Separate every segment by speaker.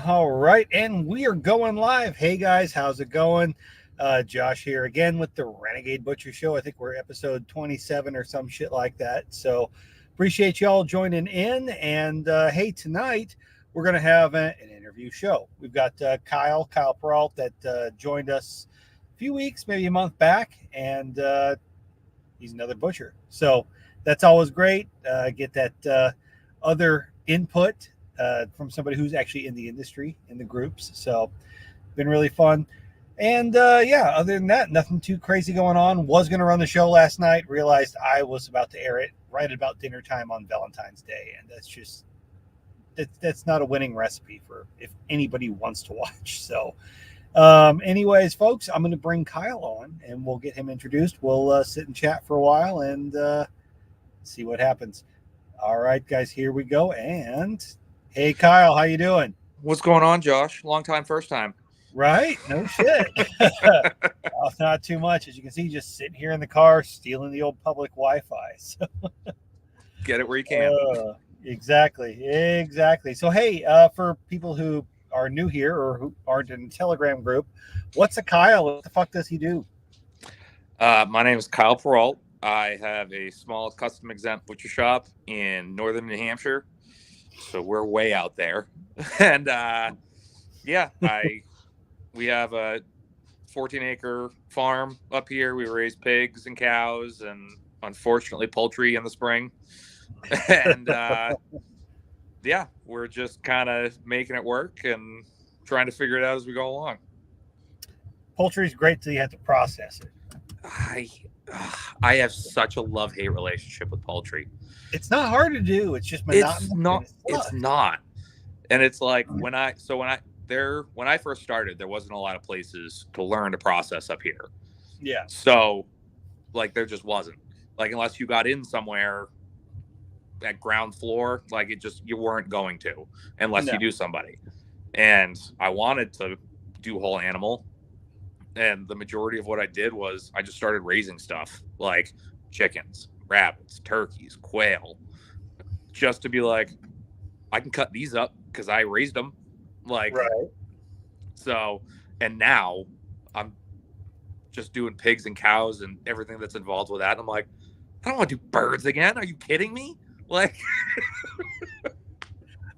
Speaker 1: All right, and we are going live. Hey guys, how's it going? Josh here again with the Renegade Butcher Show. I think we're episode 27 or some shit like that. So appreciate y'all joining in. And hey, tonight we're going to have an interview show. We've got Kyle Peralt that joined us a few weeks, maybe a month back, and he's another butcher. So that's always great. Get that other input from somebody who's actually in the industry, in the groups. So been really fun. And yeah, other than that, nothing too crazy going on. Was going to run the show last night, realized I was about to air it right about dinner time on Valentine's Day. And that's not a winning recipe for if anybody wants to watch. So anyways, folks, I'm going to bring Kyle on and we'll get him introduced. We'll sit and chat for a while and see what happens. All right, guys, here we go. And hey, Kyle, how you doing?
Speaker 2: What's going on, Josh? Long time, first time.
Speaker 1: Right? No shit. Well, not too much. As you can see, just sitting here in the car, stealing the old public Wi-Fi. So,
Speaker 2: get it where you can.
Speaker 1: Exactly. So, hey, for people who are new here or who aren't in the Telegram group, what's a Kyle? What the fuck does he do?
Speaker 2: My name is Kyle Peralt. I have a small custom exempt butcher shop in northern New Hampshire. So we're way out there. And yeah, we have a 14-acre farm up here. We raise pigs and cows and unfortunately poultry in the spring. And yeah, we're just kind of making it work and trying to figure it out as we go along.
Speaker 1: Poultry is great till you have to process it.
Speaker 2: I have such a love-hate relationship with poultry.
Speaker 1: It's not hard to do. It's just monotonous.
Speaker 2: It's not. And it's like when I first started, there wasn't a lot of places to learn to process up here.
Speaker 1: Yeah.
Speaker 2: So like there just wasn't. Like unless you got in somewhere at ground floor, like you weren't going to unless you knew somebody. And I wanted to do whole animal. And the majority of what I did was I just started raising stuff like chickens, rabbits, turkeys, quail, just to be like, I can cut these up because I raised them. Like,
Speaker 1: right.
Speaker 2: So, and now I'm just doing pigs and cows and everything that's involved with that. And I'm like, I don't want to do birds again. Are you kidding me? Like,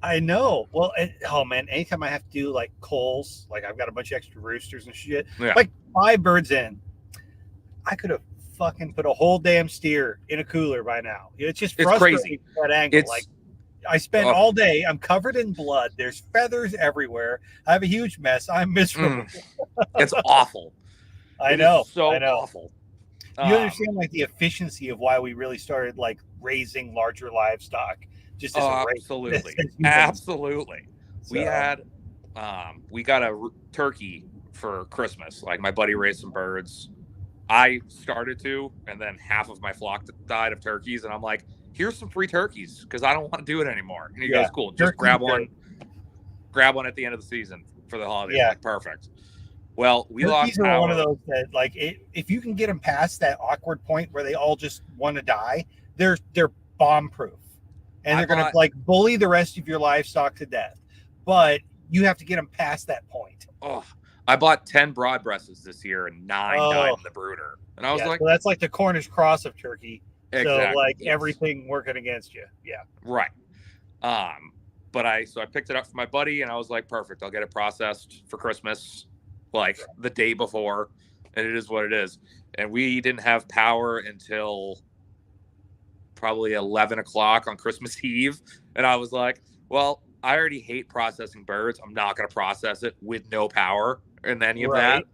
Speaker 1: I know. Well, oh man, anytime I have to do like coals, like I've got a bunch of extra roosters and shit, like 5 birds in, I could have fucking put a whole damn steer in a cooler by now. It's just frustrating.
Speaker 2: It's crazy.
Speaker 1: That angle. Like I spent all day, I'm covered in blood. There's feathers everywhere. I have a huge mess. I'm miserable.
Speaker 2: It's awful.
Speaker 1: I know.
Speaker 2: So awful.
Speaker 1: You understand like the efficiency of why we really started like raising larger livestock. Just as
Speaker 2: absolutely.
Speaker 1: So.
Speaker 2: We got a turkey for Christmas. Like my buddy raised some birds. I started to, and then half of my flock died of turkeys. And I'm like, here's some free turkeys because I don't want to do it anymore. And he goes, cool. Just grab one at the end of the season for the holidays.
Speaker 1: Yeah.
Speaker 2: Like, perfect. Well, we
Speaker 1: turkeys
Speaker 2: lost
Speaker 1: are
Speaker 2: power.
Speaker 1: One of those that like if you can get them past that awkward point where they all just want to die, they're bomb proof. And they're going to like bully the rest of your livestock to death. But you have to get them past that point.
Speaker 2: Oh, I bought 10 broad breasts this year and 9 died in the brooder. And I was like,
Speaker 1: so that's like the Cornish cross of turkey.
Speaker 2: Exactly.
Speaker 1: So like everything working against you. Yeah.
Speaker 2: Right. But I picked it up for my buddy and I was like, perfect. I'll get it processed for Christmas, like the day before. And it is what it is. And we didn't have power until probably 11 o'clock on Christmas Eve. And I was like, well, I already hate processing birds. I'm not going to process it with no power and any of that.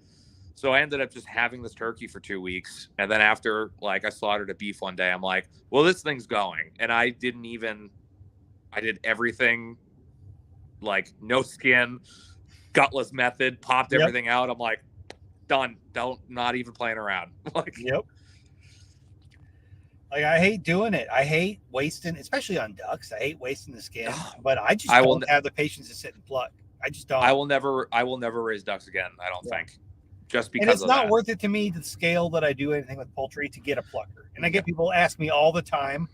Speaker 2: So I ended up just having this turkey for 2 weeks. And then after like I slaughtered a beef one day, I'm like, well, this thing's going. And I did everything like no skin, gutless method, popped everything out. I'm like, done. Not even playing around. Like,
Speaker 1: Like I hate doing it. I hate wasting, especially on ducks. I hate wasting the skin, but I don't have the patience to sit and pluck. I just don't.
Speaker 2: I will never raise ducks again. I don't think, just because.
Speaker 1: And it's not worth it to me to scale that I do anything with poultry to get a plucker. And I get people ask me all the time,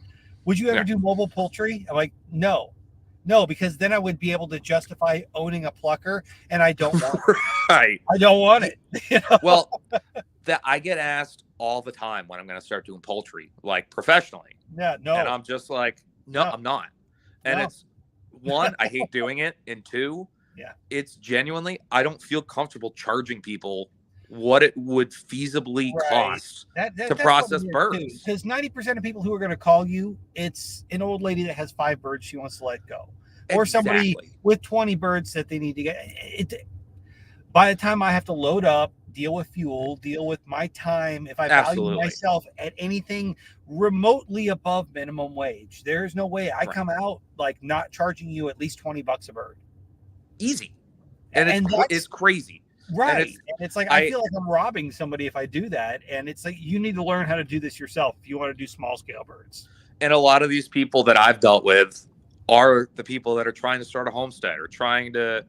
Speaker 1: "Would you ever do mobile poultry?" I'm like, no, No, because then I would be able to justify owning a plucker, and I don't want it.
Speaker 2: Right.
Speaker 1: I don't want it. You know?
Speaker 2: Well, that I get asked all the time when I'm going to start doing poultry, like professionally.
Speaker 1: Yeah,
Speaker 2: And
Speaker 1: no,
Speaker 2: I'm just like, no,
Speaker 1: no,
Speaker 2: I'm not. And
Speaker 1: no.
Speaker 2: it's one, I hate doing it. And two,
Speaker 1: Yeah.
Speaker 2: it's genuinely, I don't feel comfortable charging people what it would feasibly
Speaker 1: Right.
Speaker 2: cost
Speaker 1: That
Speaker 2: to
Speaker 1: that's
Speaker 2: process birds.
Speaker 1: because 90% of people who are going to call you, it's an old lady that has 5 birds she wants to let go, or somebody
Speaker 2: Exactly.
Speaker 1: with 20 birds that they need to get. By the time I have to load up, deal with fuel, deal with my time, if I value
Speaker 2: Absolutely.
Speaker 1: myself at anything remotely above minimum wage, there's no way I
Speaker 2: Right.
Speaker 1: come out like not charging you at least $20 a bird.
Speaker 2: Easy. And it's crazy.
Speaker 1: Right.
Speaker 2: And
Speaker 1: It's like I feel like I'm robbing somebody if I do that. And it's like you need to learn how to do this yourself if you want to do small scale birds.
Speaker 2: And a lot of these people that I've dealt with are the people that are trying to start a homestead or trying to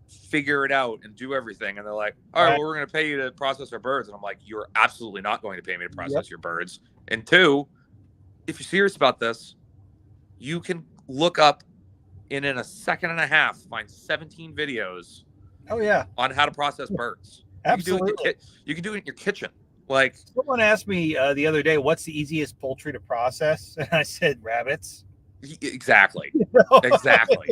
Speaker 2: figure it out and do everything. And they're like, all right, well, we're going to pay you to process our birds. And I'm like, you're absolutely not going to pay me to process your birds. And two, if you're serious about this, you can look up in a second and a half, find 17 videos.
Speaker 1: Oh yeah,
Speaker 2: on how to process birds.
Speaker 1: Absolutely.
Speaker 2: You can do it in your kitchen. Like
Speaker 1: someone asked me the other day, what's the easiest poultry to process? And I said rabbits.
Speaker 2: Exactly. Exactly.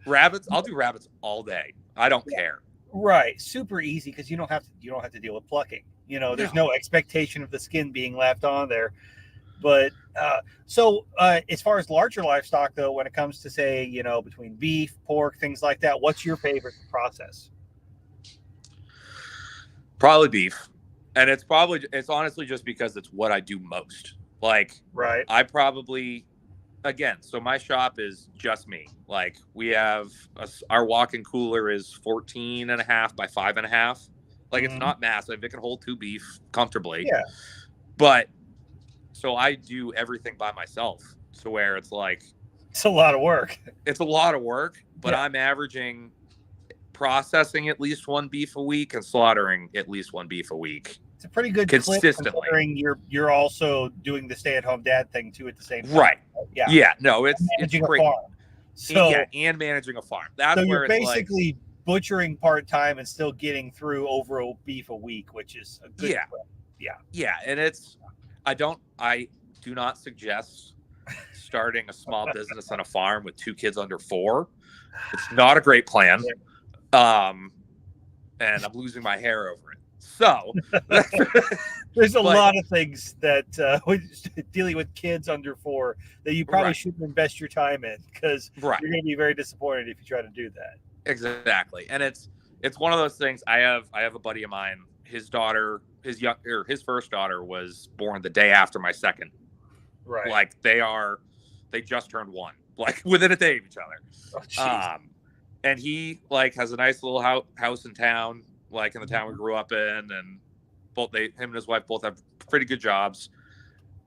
Speaker 2: Rabbits, I'll do rabbits all day. I don't care.
Speaker 1: Right. Super easy because you don't have to deal with plucking. There's no expectation of the skin being left on there. But so as far as larger livestock, though, when it comes to, say, between beef, pork, things like that, what's your favorite process?
Speaker 2: Probably beef. And it's honestly just because it's what I do most. Like,
Speaker 1: right.
Speaker 2: I probably, again, so my shop is just me. Like, we have our walk-in cooler is 14 and a half by 5.5. Like, it's not massive. It can hold 2 beef comfortably.
Speaker 1: Yeah.
Speaker 2: But so I do everything by myself, to where it's like
Speaker 1: it's a lot of work.
Speaker 2: It's a lot of work, but I'm averaging processing at least 1 beef a week and slaughtering at least 1 beef a week.
Speaker 1: It's a pretty good
Speaker 2: consistently.
Speaker 1: Clip, considering you're also doing the stay-at-home dad thing too at the same time.
Speaker 2: Right.
Speaker 1: Yeah.
Speaker 2: Yeah. No, it's great.
Speaker 1: So
Speaker 2: and managing a farm. That's
Speaker 1: so
Speaker 2: where
Speaker 1: you're basically butchering part-time and still getting through over a beef a week, which is a good clip. Yeah.
Speaker 2: Yeah, and I do not suggest starting a small business on a farm with 2 kids under 4. It's not a great plan. And I'm losing my hair over it. So
Speaker 1: there's a lot of things that dealing with kids under 4 that you probably shouldn't invest your time in, because you're going to be very disappointed if you try to do that.
Speaker 2: Exactly. And it's one of those things. I have a buddy of mine, his first daughter was born the day after my second.
Speaker 1: Right.
Speaker 2: Like they just turned 1, like within a day of each other.
Speaker 1: Oh,
Speaker 2: and he has a nice little house in town, like in the town we grew up in, and him and his wife both have pretty good jobs.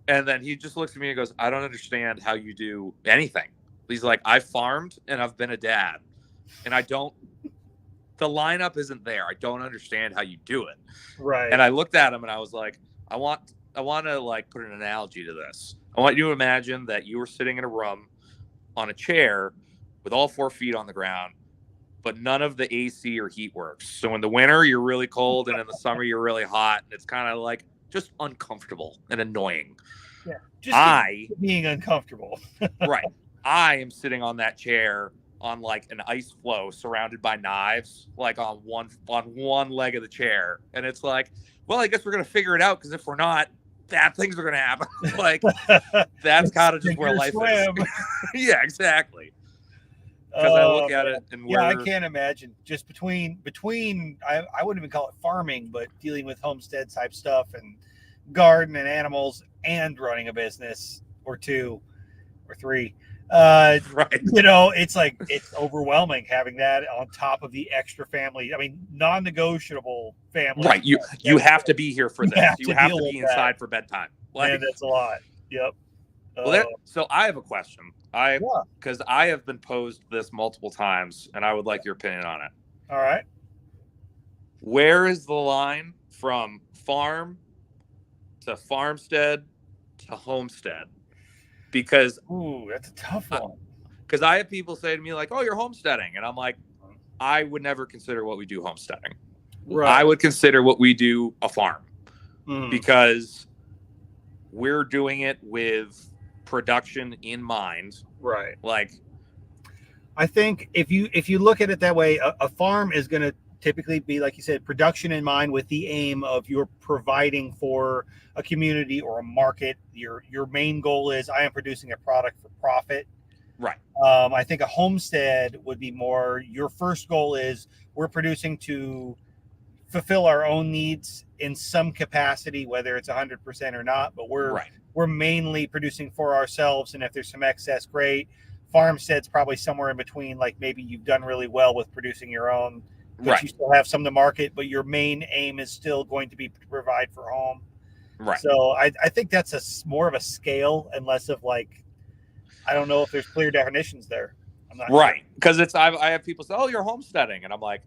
Speaker 2: And then he just looks at me and goes, I don't understand how you do anything. He's like, I've farmed and I've been a dad, and the lineup isn't there. I don't understand how you do it.
Speaker 1: Right.
Speaker 2: And I looked at him and I was like, I want to put an analogy to this. I want you to imagine that you were sitting in a room on a chair with all 4 feet on the ground, but none of the AC or heat works. So in the winter, you're really cold, and in the summer, you're really hot. And it's kind of just uncomfortable and annoying.
Speaker 1: Yeah. Just being uncomfortable.
Speaker 2: Right. I am sitting on that chair on an ice floe surrounded by knives, on one leg of the chair. And it's like, well, I guess we're going to figure it out, because if we're not, bad things are going to happen. That's kind of just where life is. Yeah, exactly. Because I look at it and
Speaker 1: I can't imagine just between I wouldn't even call it farming, but dealing with homestead type stuff and garden and animals and running a business or 2 or 3.
Speaker 2: Right.
Speaker 1: It's overwhelming having that on top of the extra family. I mean, non-negotiable family.
Speaker 2: Right. You have to be here for this. You have to be inside for bedtime.
Speaker 1: And that's a lot. Yep.
Speaker 2: Well, so I have a question. Because I have been posed this multiple times, and I would like your opinion on it.
Speaker 1: All right.
Speaker 2: Where is the line from farm to farmstead to homestead? Because
Speaker 1: that's a tough one.
Speaker 2: Because I have people say to me like, "Oh, you're homesteading," and I'm like, I would never consider what we do homesteading.
Speaker 1: Right.
Speaker 2: I would consider what we do a farm,
Speaker 1: Mm.
Speaker 2: because we're doing it with production in mind.
Speaker 1: Right.
Speaker 2: Like,
Speaker 1: I think if you look at it that way, a farm is going to typically be, like you said, production in mind, with the aim of you're providing for a community or a market. Your main goal is, I am producing a product for profit.
Speaker 2: right.
Speaker 1: I think a homestead would be more, your first goal is, we're producing to fulfill our own needs in some capacity, whether it's 100% or not, but we're mainly producing for ourselves. And if there's some excess, great. Farmstead's probably somewhere in between, like maybe you've done really well with producing your own, but you still have some to market, but your main aim is still going to be to provide for home.
Speaker 2: Right.
Speaker 1: So I think that's more of a scale and less of like, I don't know if there's clear definitions there. I'm not
Speaker 2: right.
Speaker 1: sure.
Speaker 2: Because I have people say, "Oh, you're homesteading," and I'm like,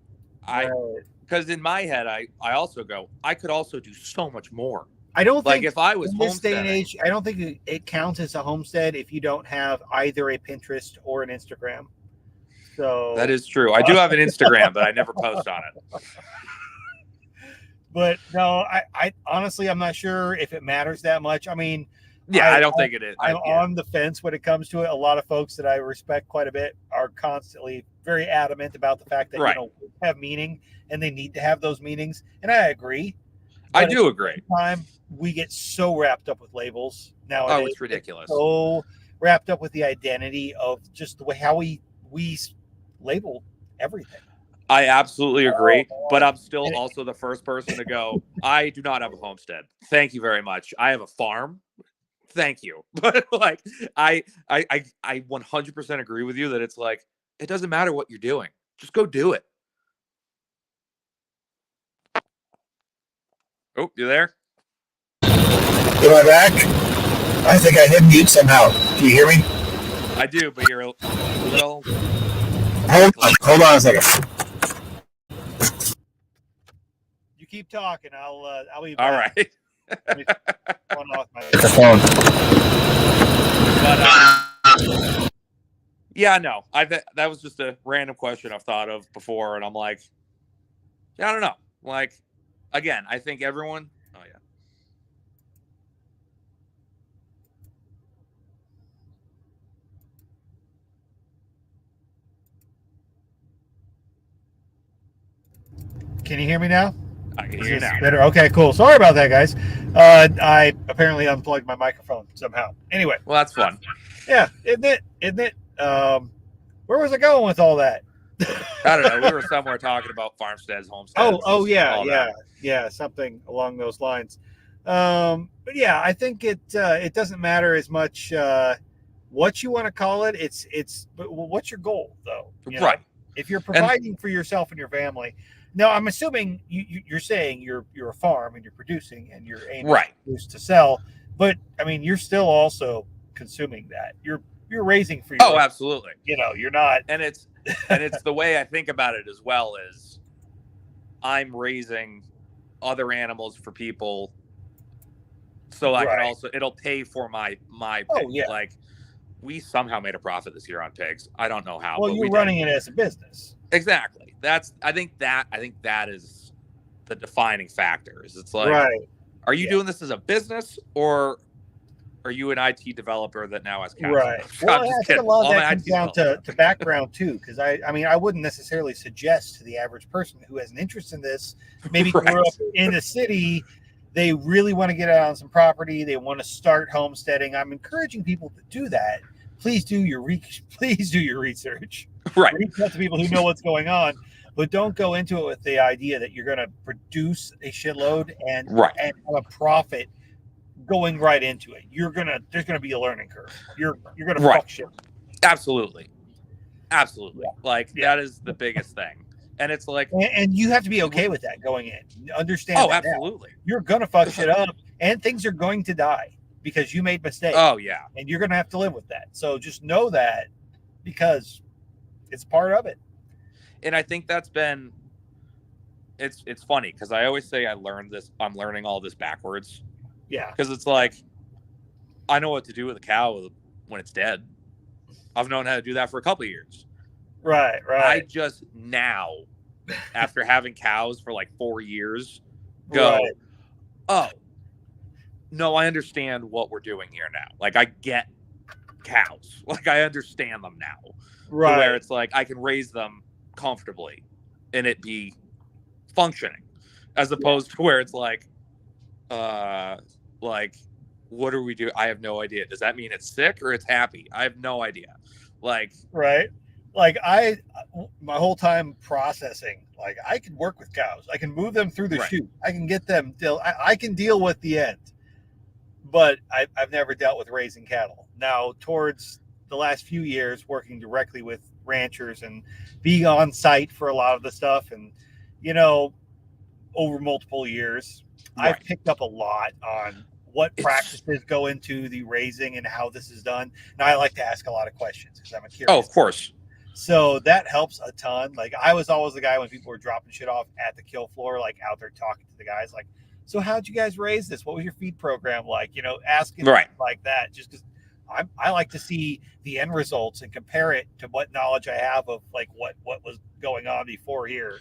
Speaker 2: because in my head, I also go, I could also do so much more.
Speaker 1: I don't think,
Speaker 2: like, if I was
Speaker 1: in this day and
Speaker 2: homesteading,
Speaker 1: age, I don't think it counts as a homestead if you don't have either a Pinterest or an Instagram. So
Speaker 2: that is true. I do have an Instagram, but I never post on it.
Speaker 1: But no, I honestly, I'm not sure if it matters that much. I mean,
Speaker 2: yeah, I don't think it is.
Speaker 1: I'm on the fence when it comes to it. A lot of folks that I respect quite a bit are constantly very adamant about the fact that we have meaning, and they need to have those meanings. And I agree.
Speaker 2: I do agree.
Speaker 1: At the time, we get so wrapped up with labels nowadays.
Speaker 2: Oh, it's ridiculous.
Speaker 1: So wrapped up with the identity of just the way how we label everything.
Speaker 2: I absolutely agree, but I'm still also the first person to go, I do not have a homestead. Thank you very much. I have a farm. Thank you. But like, I 100% agree with you that it's like, it doesn't matter what you're doing. Just go do it. Oh, you there?
Speaker 3: Am I back? I think I hit mute somehow. Do you hear me?
Speaker 2: I do, but you're a little...
Speaker 3: Hold on a second.
Speaker 1: You keep talking. I'll be
Speaker 2: all
Speaker 1: back.
Speaker 2: right.
Speaker 1: Let me turn off my
Speaker 3: phone.
Speaker 2: But yeah, no. That was just a random question I've thought of before, and I'm like, yeah, I don't know. Like, again, I think everyone. Oh yeah.
Speaker 1: Can you hear me now?
Speaker 2: I can hear you now.
Speaker 1: Better. Okay, cool. Sorry about that, guys. I apparently unplugged my microphone somehow. Anyway.
Speaker 2: Well, that's fun.
Speaker 1: Yeah, isn't it? Where was I going with all that?
Speaker 2: I don't know. We were somewhere talking about farmsteads, homesteads.
Speaker 1: Yeah, something along those lines. But yeah, I think it doesn't matter as much what you want to call it. It's but what's your goal though?
Speaker 2: Right.
Speaker 1: If you're providing for yourself and your family. Now, I'm assuming you're saying you're a farm and you're producing and you're aiming to sell, but I mean you're still also consuming that. You're raising for your
Speaker 2: own. Absolutely.
Speaker 1: You're not.
Speaker 2: And it's the way I think about it as well is I'm raising other animals for people, so I can also it'll pay for my pigs. Like we somehow made a profit this year on pigs. I don't know how.
Speaker 1: Well, you're running it as a business.
Speaker 2: Exactly. I think that is the defining factor. Is it's like, are you doing this as a business or are you an IT developer that now has cash?
Speaker 1: Right. Well, a lot of that comes down to background too, because I mean I wouldn't necessarily suggest to the average person who has an interest in this, maybe grew up in a city, they really want to get out on some property, they want to start homesteading. I'm encouraging people to do that. Please do your research.
Speaker 2: Right.
Speaker 1: Reach out to people who know what's going on, but don't go into it with the idea that you're going to produce a shitload and have a profit going right into it. There's gonna be a learning curve. You're gonna fuck shit.
Speaker 2: Absolutely. Like that is the biggest thing, and it's like,
Speaker 1: and you have to be okay with that going in. Understand?
Speaker 2: Oh, absolutely.
Speaker 1: Now. You're gonna fuck shit up, and things are going to die because you made mistakes.
Speaker 2: Oh yeah,
Speaker 1: and you're gonna have to live with that. So just know that because it's part of it.
Speaker 2: And I think that's been. It's funny because I always say I'm learning all this backwards.
Speaker 1: Yeah.
Speaker 2: Because it's like, I know what to do with a cow when it's dead. I've known how to do that for a couple of years.
Speaker 1: Right.
Speaker 2: I just now, after having cows for like 4 years, go,
Speaker 1: Right.
Speaker 2: oh, no, I understand what we're doing here now. Like, I get cows. Like, I understand them now.
Speaker 1: Right.
Speaker 2: To where it's like I can raise them comfortably and it be functioning, as opposed to where it's like, what do we do? I have no idea. Does that mean it's sick or it's happy? I have no idea. Like,
Speaker 1: right. Like my whole time processing, like I can work with cows. I can move them through the chute. I can get them I can deal with the end. But I've never dealt with raising cattle. Now, towards the last few years, working directly with ranchers and being on site for a lot of the stuff, and over multiple years, I've picked up a lot on what practices go into the raising and how this is done. Now, I like to ask a lot of questions because I'm a curious.
Speaker 2: Oh, of course.
Speaker 1: So that helps a ton. Like, I was always the guy when people were dropping shit off at the kill floor, like out there talking to the guys, like, so how'd you guys raise this? What was your feed program like? Asking like that, just because I like to see the end results and compare it to what knowledge I have of like what was going on before here.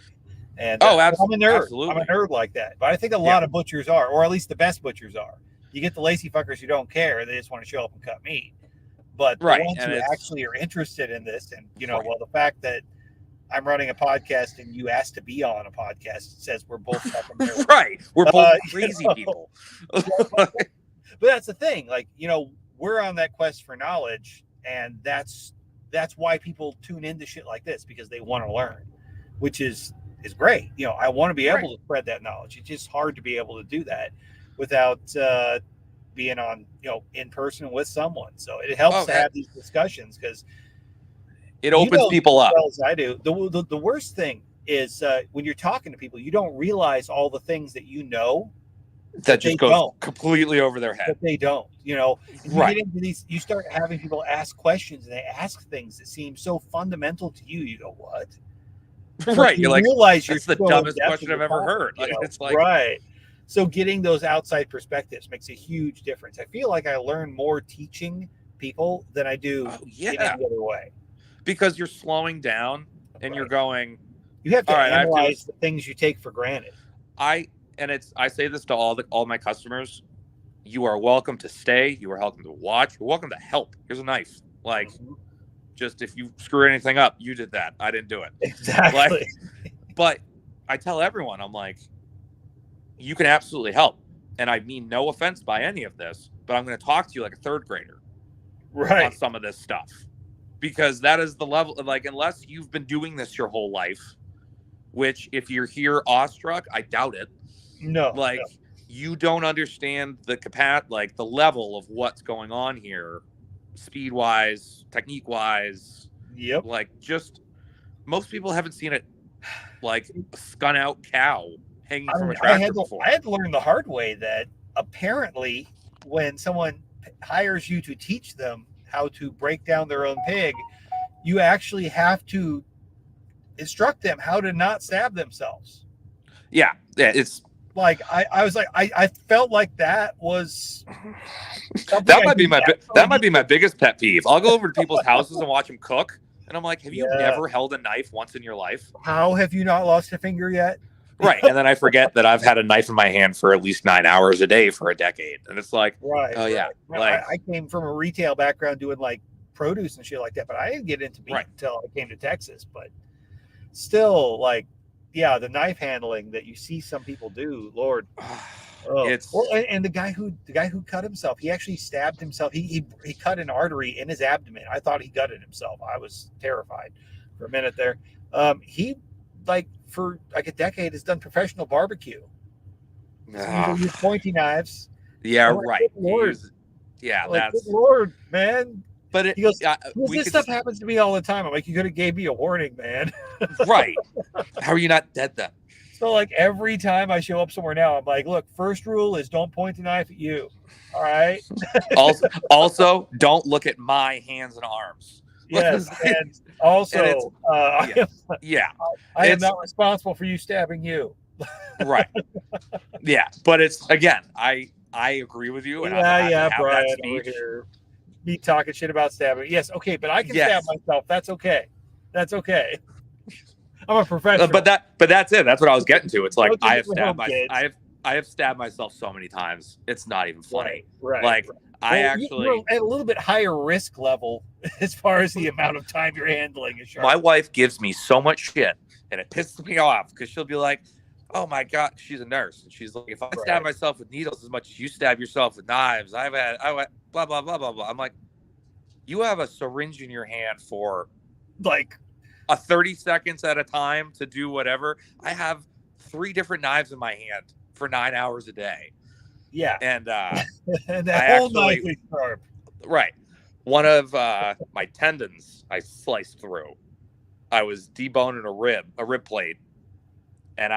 Speaker 1: And
Speaker 2: absolutely.
Speaker 1: I'm a nerd.
Speaker 2: Absolutely.
Speaker 1: I'm a nerd like that. But I think a lot of butchers are, or at least the best butchers are. You get the lazy fuckers who don't care; they just want to show up and cut meat. But the ones who actually are interested in this, and well, the fact that I'm running a podcast and you asked to be on a podcast says we're both fucking nerds.
Speaker 2: Right. We're both crazy people.
Speaker 1: But that's the thing. Like, we're on that quest for knowledge, and that's why people tune into shit like this, because they want to learn, which is great. I want to be able to spread that knowledge. It's just hard to be able to do that without being on, in person with someone. So it helps to have these discussions, because
Speaker 2: it opens people up.
Speaker 1: As well as I do. The worst thing is when you're talking to people, you don't realize all the things that
Speaker 2: that just goes completely over their head.
Speaker 1: But they don't, You get into these, you start having people ask questions, and they ask things that seem so fundamental to you. You go, what?
Speaker 2: Right. You're like,
Speaker 1: realize
Speaker 2: that's the dumbest question I've ever heard. It's like,
Speaker 1: right. So getting those outside perspectives makes a huge difference. I feel like I learn more teaching people than I do in any other way.
Speaker 2: Because you're slowing down and you're going.
Speaker 1: You have to analyze the things you take for granted.
Speaker 2: I say this to all my customers. You are welcome to stay. You are welcome to watch. You're welcome to help. Here's a knife. Like, just if you screw anything up, you did that. I didn't do it.
Speaker 1: Exactly.
Speaker 2: But I tell everyone, I'm like, you can absolutely help. And I mean no offense by any of this, but I'm going to talk to you like a third grader. On some of this stuff. Because that is the level, like, unless you've been doing this your whole life, which if you're here awestruck, I doubt it.
Speaker 1: No.
Speaker 2: Like, you don't understand the level of what's going on here, speed wise, technique wise.
Speaker 1: Yep.
Speaker 2: Like, just most people haven't seen it, like a skun out cow hanging from a tractor before.
Speaker 1: I had to learn the hard way that apparently when someone hires you to teach them how to break down their own pig, you actually have to instruct them how to not stab themselves.
Speaker 2: Yeah, it's
Speaker 1: like I was like I felt like that was
Speaker 2: that might be my biggest pet peeve. I'll go over to people's houses and watch them cook, and I'm like, have you never held a knife once in your life?
Speaker 1: How have you not lost a finger yet?
Speaker 2: Right. And then I forget that I've had a knife in my hand for at least 9 hours a day for a decade. And it's like, yeah. Like,
Speaker 1: I came from a retail background doing like produce and shit like that, but I didn't get into meat until I came to Texas. But still, like, the knife handling that you see some people do, Lord. And the guy who cut himself, he actually stabbed himself. He cut an artery in his abdomen. I thought he gutted himself. I was terrified for a minute there. He, like, for like a decade, has done professional barbecue. So use pointy knives.
Speaker 2: Yeah, right.
Speaker 1: Lord.
Speaker 2: That's
Speaker 1: good Lord, man.
Speaker 2: But
Speaker 1: he goes, this stuff happens to me all the time. I'm like, you could have gave me a warning, man.
Speaker 2: Right. How are you not dead then?
Speaker 1: So like every time I show up somewhere now, I'm like, look, first rule is don't point the knife at you. All right.
Speaker 2: also, don't look at my hands and arms.
Speaker 1: Yes, and also, I am not responsible for you stabbing you.
Speaker 2: Right. Yeah, but it's, again, I agree with you, and
Speaker 1: Brian over here. me talking shit about stabbing. Yes, okay, but I can stab myself. That's okay. That's okay. I'm a professional.
Speaker 2: But that's it. That's what I was getting to. It's like
Speaker 1: Don't
Speaker 2: I
Speaker 1: do
Speaker 2: have
Speaker 1: it at
Speaker 2: stabbed
Speaker 1: home,
Speaker 2: I have stabbed myself so many times. It's not even funny.
Speaker 1: Right.
Speaker 2: Like I
Speaker 1: Well,
Speaker 2: actually
Speaker 1: you're at a little bit higher risk level as far as the amount of time you're handling a shark.
Speaker 2: my wife gives me so much shit, and it pisses me off because she'll be like, "Oh my god," she's a nurse, and she's like, "If I stab myself with needles as much as you stab yourself with knives, I went blah blah blah blah blah." I'm like, you have a syringe in your hand for
Speaker 1: like
Speaker 2: a 30 seconds at a time to do whatever. I have 3 different knives in my hand for 9 hours a day.
Speaker 1: Yeah.
Speaker 2: And
Speaker 1: and that whole knife is sharp.
Speaker 2: Right. One of my tendons I sliced through. I was deboning a rib plate, and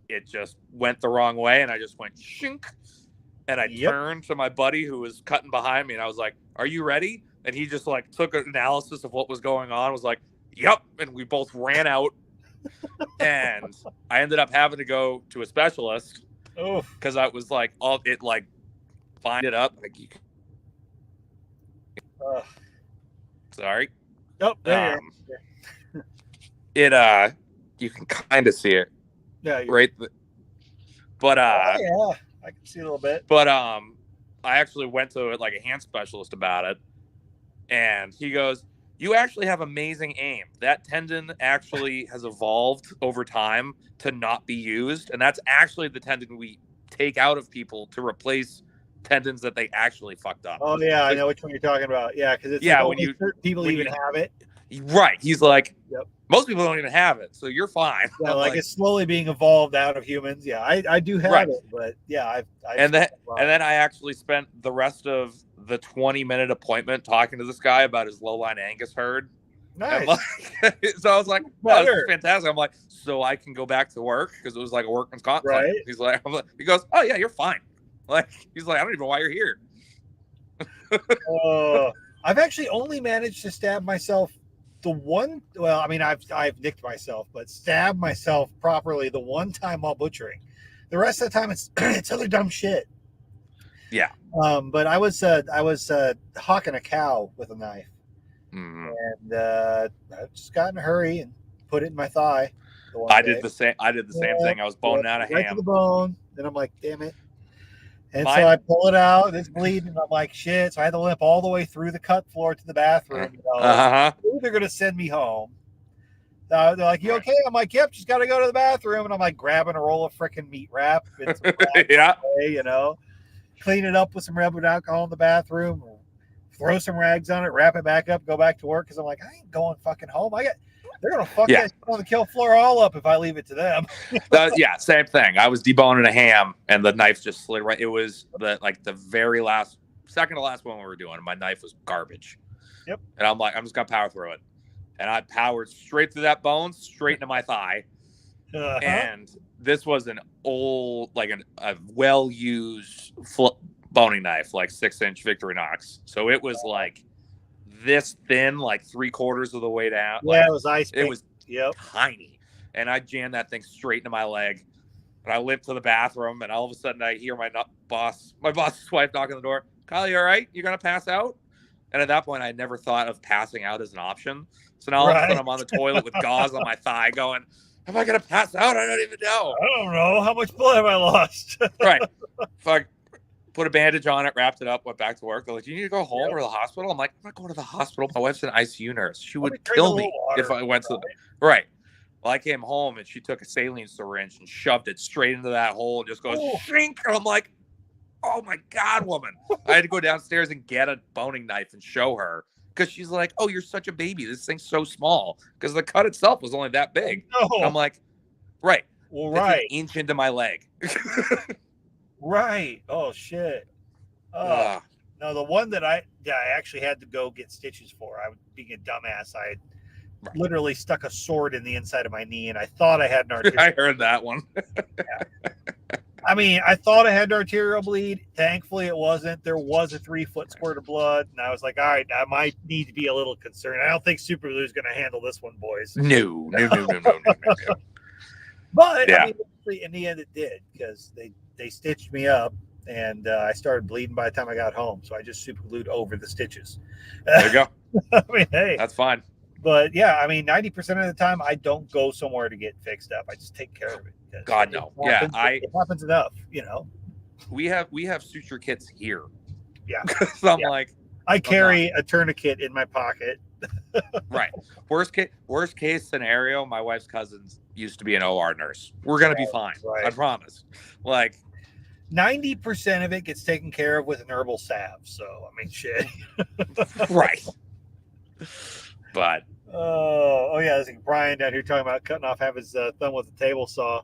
Speaker 2: it just went the wrong way, and I just went shink. And I turned to my buddy who was cutting behind me, and I was like, "Are you ready?" And he just like took an analysis of what was going on, was like, "Yep." And we both ran out, and I ended up having to go to a specialist because I was like, bind it up. Like, sorry.
Speaker 1: Oh, there
Speaker 2: it you can kind of see it.
Speaker 1: Yeah.
Speaker 2: Right. But
Speaker 1: yeah, I can see a little bit.
Speaker 2: But I actually went to like a hand specialist about it, and he goes, "You actually have amazing aim. That tendon actually has evolved over time to not be used, and that's actually the tendon we take out of people to replace tendons that they actually fucked up."
Speaker 1: Oh yeah, I know which one you're talking about. Yeah, because it's
Speaker 2: like
Speaker 1: when certain people even have it.
Speaker 2: Right. He's like, most people don't even have it, so you're fine.
Speaker 1: Yeah, like it's slowly being evolved out of humans. Yeah, I do have it, but yeah,
Speaker 2: and then I actually spent the rest of the 20-minute appointment talking to this guy about his lowline Angus herd.
Speaker 1: Nice.
Speaker 2: So I was like, "Oh, this is fantastic." I'm like, "So I can go back to work?" Because it was like a workman's comp.
Speaker 1: Right.
Speaker 2: He's like, he goes, "Oh yeah, you're fine." Like, he's like, "I don't even know why you're here."
Speaker 1: I've actually only managed to stab myself the one. Well, I mean, I've nicked myself, but stabbed myself properly the one time while butchering. The rest of the time, it's other dumb shit.
Speaker 2: Yeah.
Speaker 1: But I was hawking a cow with a knife, and I just got in a hurry and put it in my thigh.
Speaker 2: I did the same thing. I was boning out a ham.
Speaker 1: Right to the bone. Then I'm like, damn it. And so I pull it out, and it's bleeding, and I'm like, shit. So I had to limp all the way through the cut floor to the bathroom. They're going to send me home. They're like, you okay? I'm like, yep, just got to go to the bathroom. And I'm like grabbing a roll of freaking meat wrap. Clean it up with some rubbing alcohol in the bathroom, throw some rags on it, wrap it back up, go back to work. Because I'm like, I ain't going fucking home. They're going to fuck that on the kill floor all up if I leave it to them.
Speaker 2: Same thing. I was deboning a ham, and the knife just slid right. It was the very second to last one we were doing. My knife was garbage.
Speaker 1: Yep.
Speaker 2: And I'm like, I'm just going to power through it. And I powered straight through that bone, straight into my thigh. And this was an old, a well-used boning knife, like 6-inch Victorinox. So it was like this thin, like 3/4 of the way down.
Speaker 1: Yeah, it was ice.
Speaker 2: It was tiny. And I jammed that thing straight into my leg. And I limped to the bathroom, and all of a sudden I hear my boss's wife knocking on the door. "Kyle, you all right? You going to pass out?" And at that point, I never thought of passing out as an option. So now all of a sudden I'm on the toilet with gauze on my thigh going, am I going to pass out? I don't even know.
Speaker 1: I don't know. How much blood have I lost?
Speaker 2: Right. Fuck. Put a bandage on it, wrapped it up, went back to work. They're like, "You need to go home or the hospital?" I'm like, "I'm not going to the hospital. My wife's an ICU nurse. She would kill me if I went to the..." Right. Well, I came home, and she took a saline syringe and shoved it straight into that hole and just goes, shrink. And I'm like, oh my God, woman. I had to go downstairs and get a boning knife and show her, because she's like, "Oh, you're such a baby. This thing's so small." Because the cut itself was only that big. And I'm like, right.
Speaker 1: Well,
Speaker 2: that's an inch into my leg.
Speaker 1: Right. Oh shit. No, the one that I actually had to go get stitches for. I was being a dumbass. I had literally stuck a sword in the inside of my knee, and I thought I had an arterial.
Speaker 2: I heard that one.
Speaker 1: I mean, I thought I had an arterial bleed. Thankfully, it wasn't. There was a 3-foot squirt of blood, and I was like, all right, I might need to be a little concerned. I don't think Super Blue's going to handle this one, boys.
Speaker 2: No.
Speaker 1: But I mean, in the end, it did, because they stitched me up, and I started bleeding by the time I got home. So I just super glued over the stitches.
Speaker 2: There you go.
Speaker 1: I mean, hey,
Speaker 2: That's fine.
Speaker 1: but yeah, I mean, 90% of the time I don't go somewhere to get fixed up. I just take care of it.
Speaker 2: God, no. Yeah,
Speaker 1: it happens enough, you know.
Speaker 2: We have suture kits here.
Speaker 1: Yeah.
Speaker 2: So I'm like,
Speaker 1: I carry a tourniquet in my pocket.
Speaker 2: right. Worst case scenario, my wife's cousins used to be an OR nurse. We're gonna be fine.
Speaker 1: Right.
Speaker 2: I promise. Like
Speaker 1: 90% of it gets taken care of with an herbal salve. So I mean, shit.
Speaker 2: right. But
Speaker 1: oh yeah, there's Brian down here talking about cutting off half his thumb with a table saw.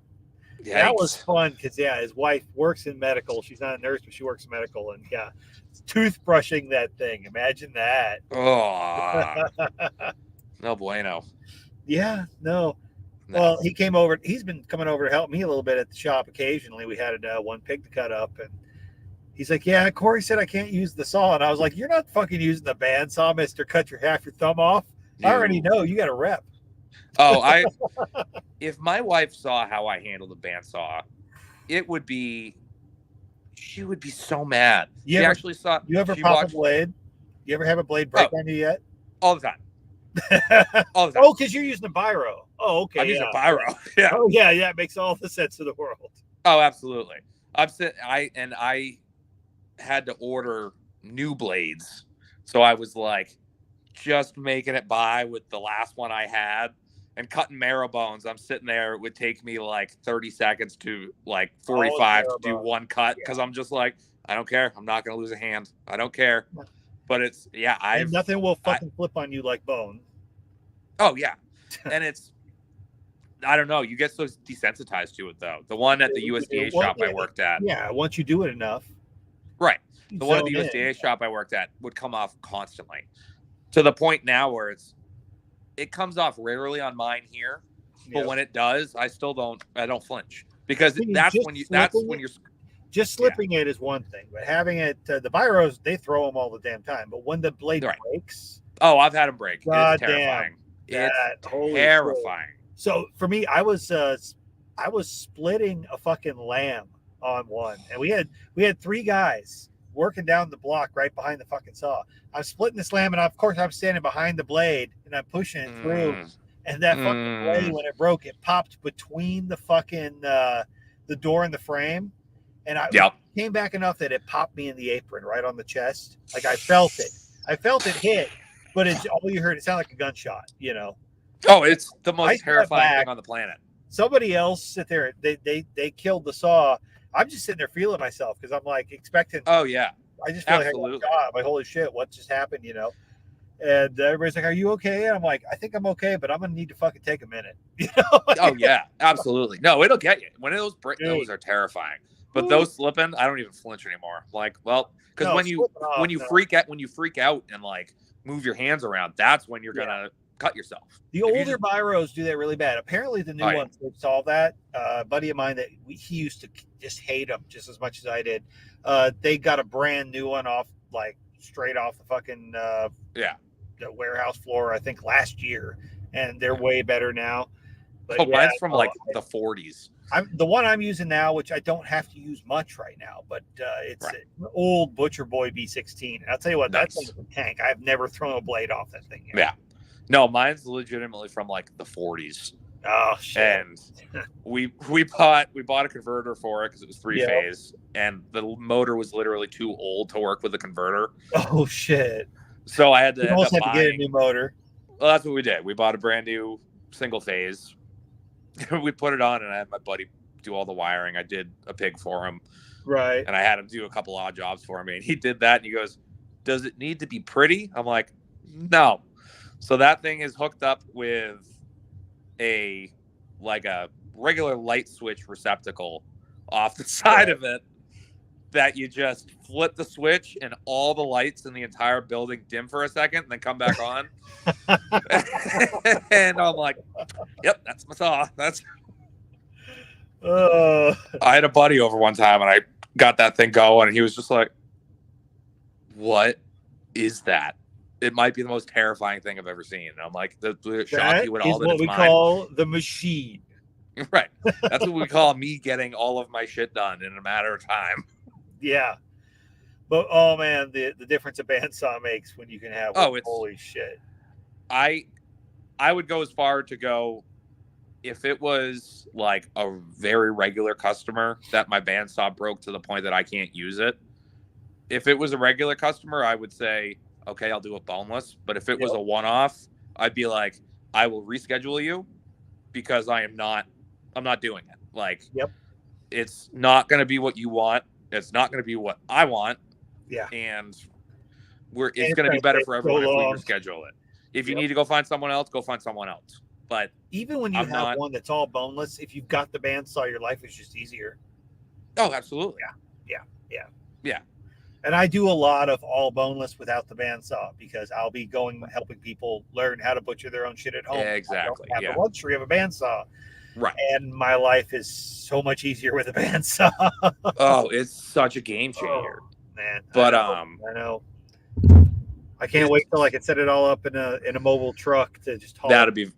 Speaker 2: yikes.
Speaker 1: That was fun because his wife works in medical. She's not a nurse, but she works in medical, and toothbrushing that thing. Imagine that.
Speaker 2: Oh, no bueno.
Speaker 1: Yeah, no.
Speaker 2: No.
Speaker 1: Well, he came over. He's been coming over to help me a little bit at the shop occasionally. We had one pig to cut up, and he's like, "Yeah, Corey said I can't use the saw," and I was like, "You're not fucking using the bandsaw, Mister. Cut half your thumb off. I already know you got a rep."
Speaker 2: Oh, if my wife saw how I handle the bandsaw, she would be so mad.
Speaker 1: You ever pop a blade? You ever have a blade break on you yet?
Speaker 2: All the time. All the time.
Speaker 1: Oh, because you're using a biro. Oh, okay.
Speaker 2: I'm using a biro. Yeah.
Speaker 1: Oh, yeah. It makes all the sense in the world.
Speaker 2: Oh, absolutely. I had to order new blades, so I was like just making it by with the last one I had. And cutting marrow bones, I'm sitting there. It would take me like 30 seconds to like 45 to do one cut because I'm just like, I don't care. I'm not going to lose a hand. I don't care. But it's,
Speaker 1: nothing will fucking flip on you like bone.
Speaker 2: Oh, yeah. And I don't know. You get so desensitized to it, though. The one at the USDA shop I worked at.
Speaker 1: Yeah, once you do it enough.
Speaker 2: Right. The one at the USDA shop I worked at would come off constantly to the point now where it comes off rarely on mine here, but when it does, I don't flinch because that's when you're
Speaker 1: just slipping it is one thing, but having it, the biros, they throw them all the damn time. But when the blade breaks,
Speaker 2: oh, I've had them break.
Speaker 1: God
Speaker 2: it's terrifying.
Speaker 1: Damn,
Speaker 2: it's terrifying.
Speaker 1: So for me, I was splitting a fucking lamb on one, and we had 3 guys working down the block right behind the fucking saw. I'm splitting this lamb, and of course I'm standing behind the blade, and I'm pushing it through. And that fucking blade, when it broke, it popped between the fucking the door and the frame, and I came back enough that it popped me in the apron right on the chest. Like I felt it hit, but it's all you heard. It sounded like a gunshot, you know.
Speaker 2: Oh, it's the most terrifying thing on the planet. Somebody
Speaker 1: else sit there. They killed the saw. I'm just sitting there feeling myself because I'm like expecting.
Speaker 2: Oh yeah,
Speaker 1: I just feel like, oh, God, like holy shit, what just happened? You know. And everybody's like, "Are you okay?" And I'm like, "I think I'm okay, but I'm gonna need to fucking take a minute." You know?
Speaker 2: Oh yeah, absolutely. No, it'll get you. When those are terrifying, but those slipping, I don't even flinch anymore. Like, well, because when you freak out and like move your hands around, that's when you're gonna cut yourself.
Speaker 1: The older biros do that really bad. Apparently, the new ones have solved that. A buddy of mine he used to just hate them just as much as I did. They got a brand new one straight off the fucking the warehouse floor, I think last year, and they're way better now. But
Speaker 2: mine's from the 40s.
Speaker 1: The one I'm using now, which I don't have to use much right now, but it's an old Butcher Boy B16. And I'll tell you what, that thing's a tank. I've never thrown a blade off that thing yet.
Speaker 2: Yeah. No, mine's legitimately from the 40s.
Speaker 1: Oh shit!
Speaker 2: And we bought a converter for it because it was 3-phase, and the motor was literally too old to work with a converter.
Speaker 1: Oh shit!
Speaker 2: So I had to
Speaker 1: had to get a new motor.
Speaker 2: Well, that's what we did. We bought a brand new single phase. We put it on, and I had my buddy do all the wiring. I did a pig for him,
Speaker 1: right?
Speaker 2: And I had him do a couple odd jobs for me, and he did that. And he goes, "Does it need to be pretty?" I'm like, "No." So that thing is hooked up with a regular light switch receptacle off the side of it that you just flip the switch and all the lights in the entire building dim for a second and then come back on. And I'm like, yep, that's my saw. I had a buddy over one time and I got that thing going and he was just like, what is that? It might be the most terrifying thing I've ever seen. And I'm like, the shock you with all that
Speaker 1: what we call the machine.
Speaker 2: Right. That's what we call me getting all of my shit done in a matter of time.
Speaker 1: Yeah. But oh man, the difference a bandsaw makes when you can have one.
Speaker 2: Oh, it's
Speaker 1: Holy shit.
Speaker 2: I would go as far to go if it was like a very regular customer that my bandsaw broke to the point that I can't use it. If it was a regular customer, I would say, okay, I'll do a boneless. But if it was a one-off, I'd be like, I will reschedule you because I'm not doing it. Like,
Speaker 1: Yep.
Speaker 2: It's not going to be what you want. It's not going to be what I want.
Speaker 1: Yeah.
Speaker 2: And it's going to be better for everyone if we reschedule it. If you need to go find someone else, go find someone else. But
Speaker 1: even when you have one that's all boneless, if you've got the bandsaw, your life is just easier.
Speaker 2: Oh, absolutely.
Speaker 1: Yeah. And I do a lot of all boneless without the bandsaw because I'll be helping people learn how to butcher their own shit at home.
Speaker 2: Exactly.
Speaker 1: I don't have the luxury of a bandsaw.
Speaker 2: Right.
Speaker 1: And my life is so much easier with a bandsaw.
Speaker 2: Oh, it's such a game changer.
Speaker 1: Oh, man.
Speaker 2: But
Speaker 1: I know. I can't wait till I can set it all up in a mobile truck to just haul
Speaker 2: that'd be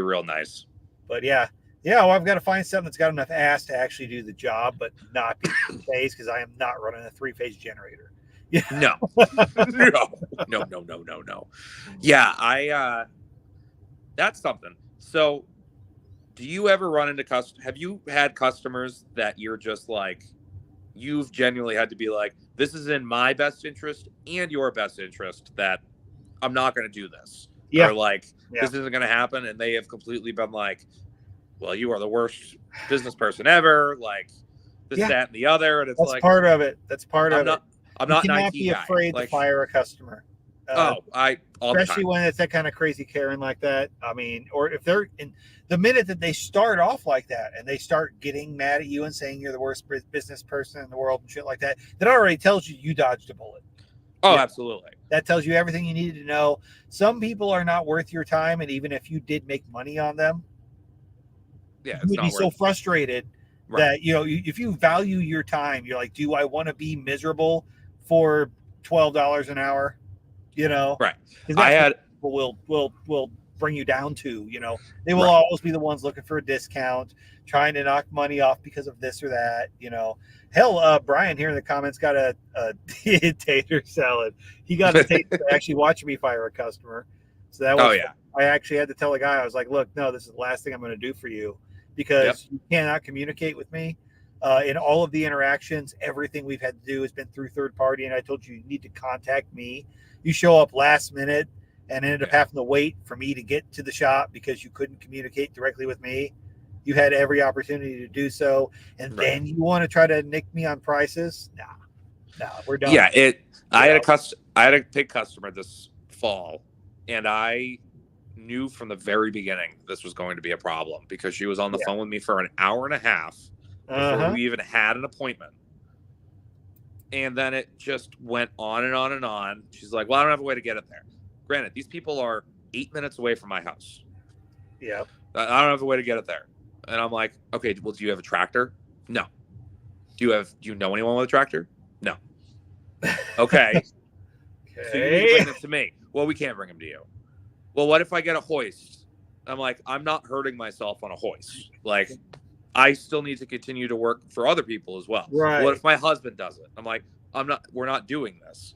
Speaker 2: real nice.
Speaker 1: But yeah, well, I've got to find something that's got enough ass to actually do the job, but not be three-phase because I am not running a three-phase generator. Yeah.
Speaker 2: No. No. Yeah, that's something. So, do you ever run into have you had customers that you're just like, you've genuinely had to be like, this is in my best interest and your best interest that I'm not going to do this.
Speaker 1: Yeah.
Speaker 2: Or like, this isn't going to happen. And they have completely been like, well, you are the worst business person ever. Like this, that, and the other. And it's
Speaker 1: that's part of it. That's part of it.
Speaker 2: I'm not an IT guy.
Speaker 1: Be afraid to fire a customer.
Speaker 2: Especially
Speaker 1: when it's that kind of crazy Karen like that. I mean, or if they're in the minute that they start off like that and they start getting mad at you and saying you're the worst business person in the world and shit like that, that already tells you dodged a bullet.
Speaker 2: Oh, absolutely.
Speaker 1: That tells you everything you needed to know. Some people are not worth your time, and even if you did make money on them,
Speaker 2: you
Speaker 1: would be so frustrated that if you value your time, you're like, do I want to be miserable for $12 an hour?
Speaker 2: Right.
Speaker 1: People will bring you down to, they will always be the ones looking for a discount, trying to knock money off because of this or that, Hell, Brian here in the comments got a tater salad. He got a tater actually watching me fire a customer. So that was, I actually had to tell the guy, I was like, look, no, this is the last thing I'm going to do for you because you cannot communicate with me. In all of the interactions, everything we've had to do has been through third party. And I told you need to contact me. You show up last minute and ended up having to wait for me to get to the shop because you couldn't communicate directly with me. You had every opportunity to do so. And then you want to try to nick me on prices? Nah, we're done.
Speaker 2: Yeah, I had a pig customer this fall, and I knew from the very beginning this was going to be a problem because she was on the phone with me for an hour and a half before we even had an appointment. And then it just went on and on and on. She's like, well, I don't have a way to get it there. Granted, these people are 8 minutes away from my house.
Speaker 1: Yeah.
Speaker 2: I don't have a way to get it there. And I'm like, okay, well, do you have a tractor? No. Do you know anyone with a tractor? No. Okay. So you need to bring them to me. Well, we can't bring them to you. Well, what if I get a hoist? I'm like, I'm not hurting myself on a hoist. Like, I still need to continue to work for other people as well.
Speaker 1: Right.
Speaker 2: What if my husband does it? I'm like, we're not doing this.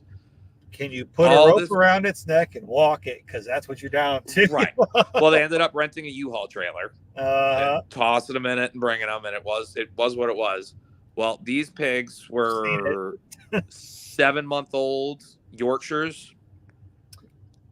Speaker 1: Can you put a rope around its neck and walk it? Because that's what you're down to.
Speaker 2: Right. Well, they ended up renting a U-Haul trailer, and tossing them in it and bringing them, and it was what it was. Well, these pigs were 7-month-old Yorkshires,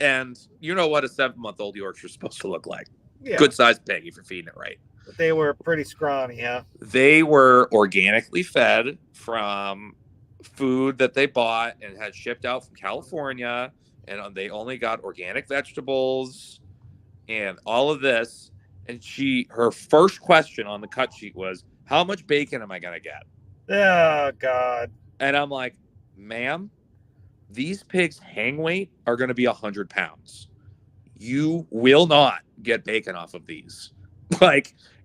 Speaker 2: and you know what a 7-month-old Yorkshire is supposed to look like. Yeah. Good-sized pig if you're feeding it right.
Speaker 1: But they were pretty scrawny, huh?
Speaker 2: They were organically fed from food that they bought and had shipped out from California, and they only got organic vegetables and all of this. And her first question on the cut sheet was, how much bacon am I going to get?
Speaker 1: Oh, God.
Speaker 2: And I'm like, ma'am, these pigs' hang weight are going to be 100 pounds. You will not get bacon off of these.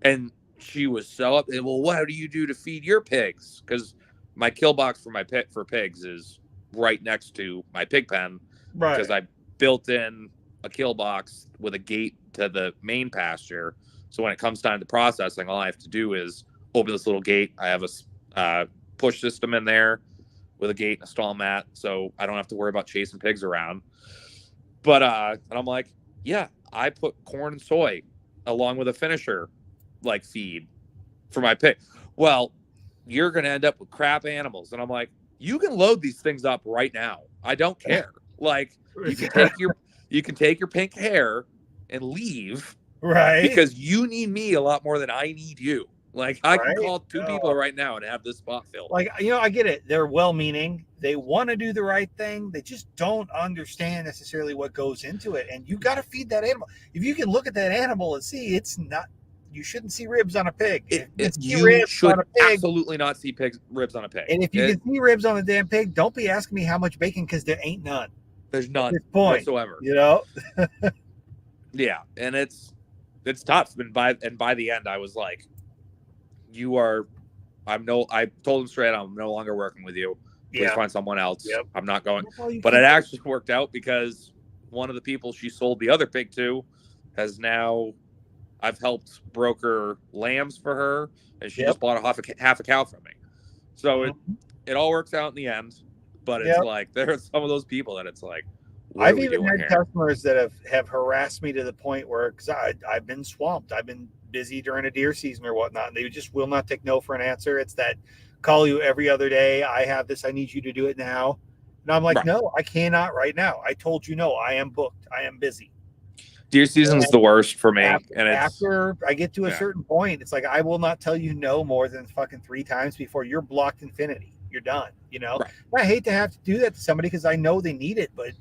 Speaker 2: And she was so up. And, well, what do you do to feed your pigs? Because my kill box for pigs is right next to my pig pen. Right. Because I built in a kill box with a gate to the main pasture. So when it comes time to processing, all I have to do is open this little gate. I have a push system in there. with a gate and a stall mat, so I don't have to worry about chasing pigs around. But and I'm like, yeah, I put corn and soy along with a finisher like feed for my pig. Well, you're gonna end up with crap animals, and I'm like, you can load these things up right now. I don't care. Like you can take your pink hair and leave,
Speaker 1: right?
Speaker 2: Because you need me a lot more than I need you. Like I can call two people right now and have this spot filled.
Speaker 1: Like, I get it. They're well-meaning. They want to do the right thing. They just don't understand necessarily what goes into it. And you got to feed that animal. If you can look at that animal and see it's not, you shouldn't see ribs on a pig.
Speaker 2: You should absolutely not see ribs on a pig.
Speaker 1: And if you can see ribs on a damn pig, don't be asking me how much bacon, because there ain't none.
Speaker 2: There's none whatsoever. Yeah, and it's tough. And by the end, I was like, I told him straight, I'm no longer working with you. Please find someone else. Yep. I'm not going. But it actually worked out, because one of the people she sold the other pig to has now, I've helped broker lambs for her, and she just bought half a cow from me. So it all works out in the end. But it's like, there are some of those people that it's like,
Speaker 1: I've even had customers that have harassed me to the point where, because I've been swamped, I've been busy during a deer season or whatnot, and they just will not take no for an answer. It's that call you every other day. I have this. I need you to do it now. And I'm like, no, I cannot right now. I told you no. I am booked. I am busy.
Speaker 2: Deer season's the worst for me.
Speaker 1: After I get to a certain point, it's like, I will not tell you no more than fucking 3 times before you're blocked infinity. You're done. Right. I hate to have to do that to somebody because I know they need it, but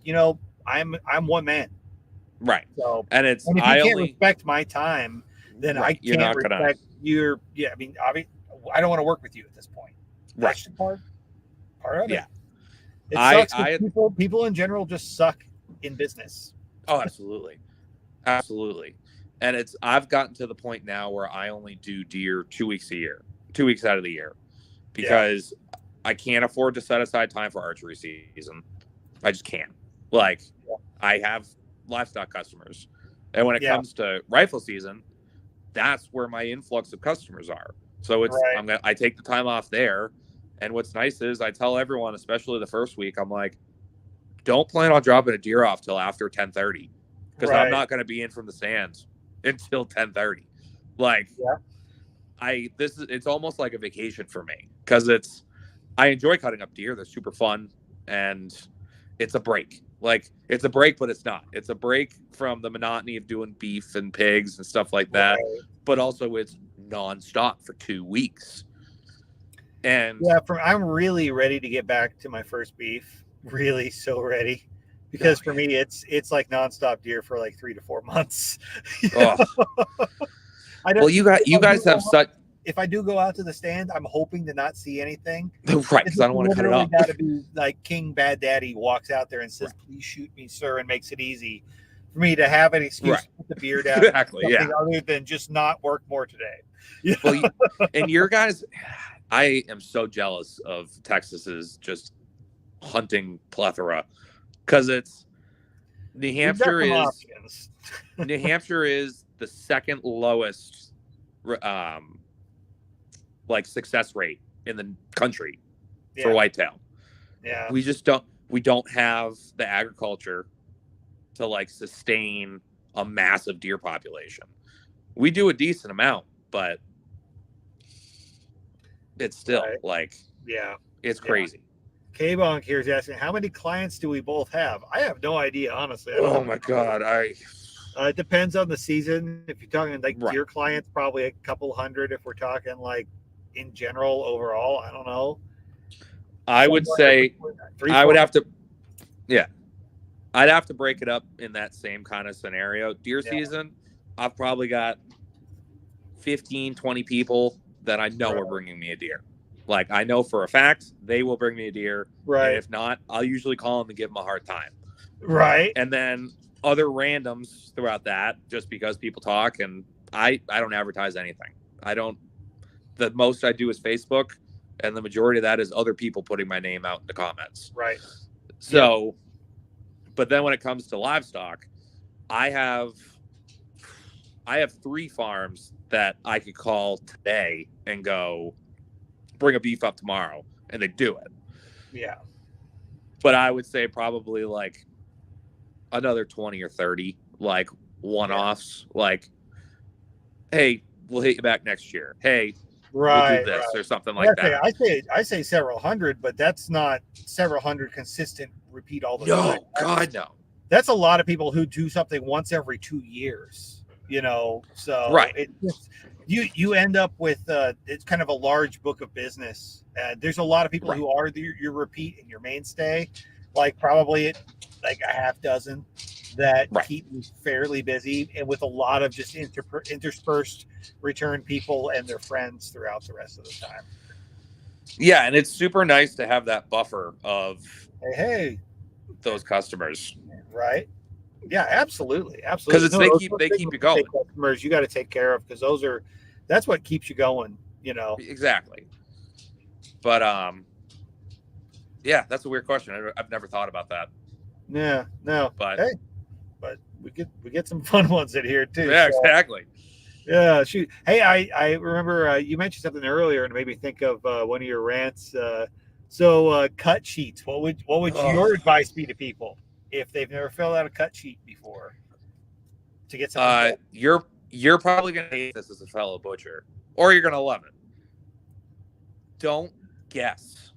Speaker 1: I'm one man.
Speaker 2: Right.
Speaker 1: So
Speaker 2: and
Speaker 1: if you can't respect my time, then I can't respect your. Yeah, I mean, I don't want to work with you at this point. That's the part of it. Yeah. It sucks. People in general just suck in business.
Speaker 2: Oh, absolutely. Absolutely. And I've gotten to the point now where I only do deer 2 weeks a year, 2 weeks out of the year, because I can't afford to set aside time for archery season. I just can't. Like, I have livestock customers, and when it comes to rifle season, that's where my influx of customers are. So I take the time off there. And what's nice is I tell everyone, especially the first week, I'm like, don't plan on dropping a deer off till after 10:30, because I'm not going to be in from the stands until 10:30. Like, it's almost like a vacation for me, because I enjoy cutting up deer. They're super fun, and it's a break. Like, it's a break, but it's not. It's a break from the monotony of doing beef and pigs and stuff like that. But also it's nonstop for 2 weeks. And
Speaker 1: I'm really ready to get back to my first beef. Really, so ready, because for me, it's like nonstop deer for like 3 to 4 months.
Speaker 2: You guys have such.
Speaker 1: If I do go out to the stand, I'm hoping to not see anything.
Speaker 2: Right, because I don't want to cut it off.
Speaker 1: Got to be like King Bad Daddy walks out there and says, "Please shoot me, sir," and makes it easy for me to have an excuse to put the beer down.
Speaker 2: Exactly.
Speaker 1: Other than just not work more today.
Speaker 2: And your guys, I am so jealous of Texas's just hunting plethora, because it's New Hampshire is the second lowest like success rate in the country for whitetail.
Speaker 1: Yeah.
Speaker 2: We don't have the agriculture to like sustain a massive deer population. We do a decent amount, but it's still it's crazy.
Speaker 1: K-Bonk here is asking, how many clients do we both have? I have no idea, honestly.
Speaker 2: Oh my God.
Speaker 1: It depends on the season. If you're talking like deer clients, probably a couple hundred. If we're talking like in general, overall, I don't know.
Speaker 2: I would say I'd have to break it up in that same kind of scenario. Deer season, I've probably got 15, 20 people that I know are bringing me a deer. Like, I know for a fact they will bring me a deer.
Speaker 1: Right.
Speaker 2: And if not, I'll usually call them and give them a hard time.
Speaker 1: Right.
Speaker 2: And then other randoms throughout that, just because people talk, and I don't advertise anything. The most I do is Facebook, and the majority of that is other people putting my name out in the comments.
Speaker 1: Right.
Speaker 2: So, but then when it comes to livestock, I have 3 farms that I could call today and go, bring a beef up tomorrow, and they do it.
Speaker 1: Yeah.
Speaker 2: But I would say probably like another 20 or 30, like one-offs, like, hey, we'll hit you back next year. Hey, we'll do this or something like that.
Speaker 1: I say several hundred, but that's not several hundred consistent repeat all the time.
Speaker 2: No, God, no.
Speaker 1: That's a lot of people who do something once every 2 years, so
Speaker 2: Right.
Speaker 1: it just, you end up with it's kind of a large book of business. There's a lot of people who are your repeat and your mainstay, like probably like a half dozen that keep you fairly busy, and with a lot of just interspersed return people and their friends throughout the rest of the time.
Speaker 2: Yeah, and it's super nice to have that buffer of
Speaker 1: hey
Speaker 2: those customers.
Speaker 1: Right. Yeah, absolutely.
Speaker 2: Because they keep you going.
Speaker 1: Customers you got to take care of, because that's what keeps you going,
Speaker 2: Exactly. But yeah, that's a weird question. I've never thought about that.
Speaker 1: Yeah, no.
Speaker 2: But
Speaker 1: we get some fun ones in here too.
Speaker 2: Yeah, exactly.
Speaker 1: Yeah, shoot. Hey, I remember you mentioned something earlier and it made me think of one of your rants. So cut sheets. What would your advice be to people if they've never filled out a cut sheet before to get something?
Speaker 2: You're probably gonna hate this as a fellow butcher, or you're gonna love it. Don't guess.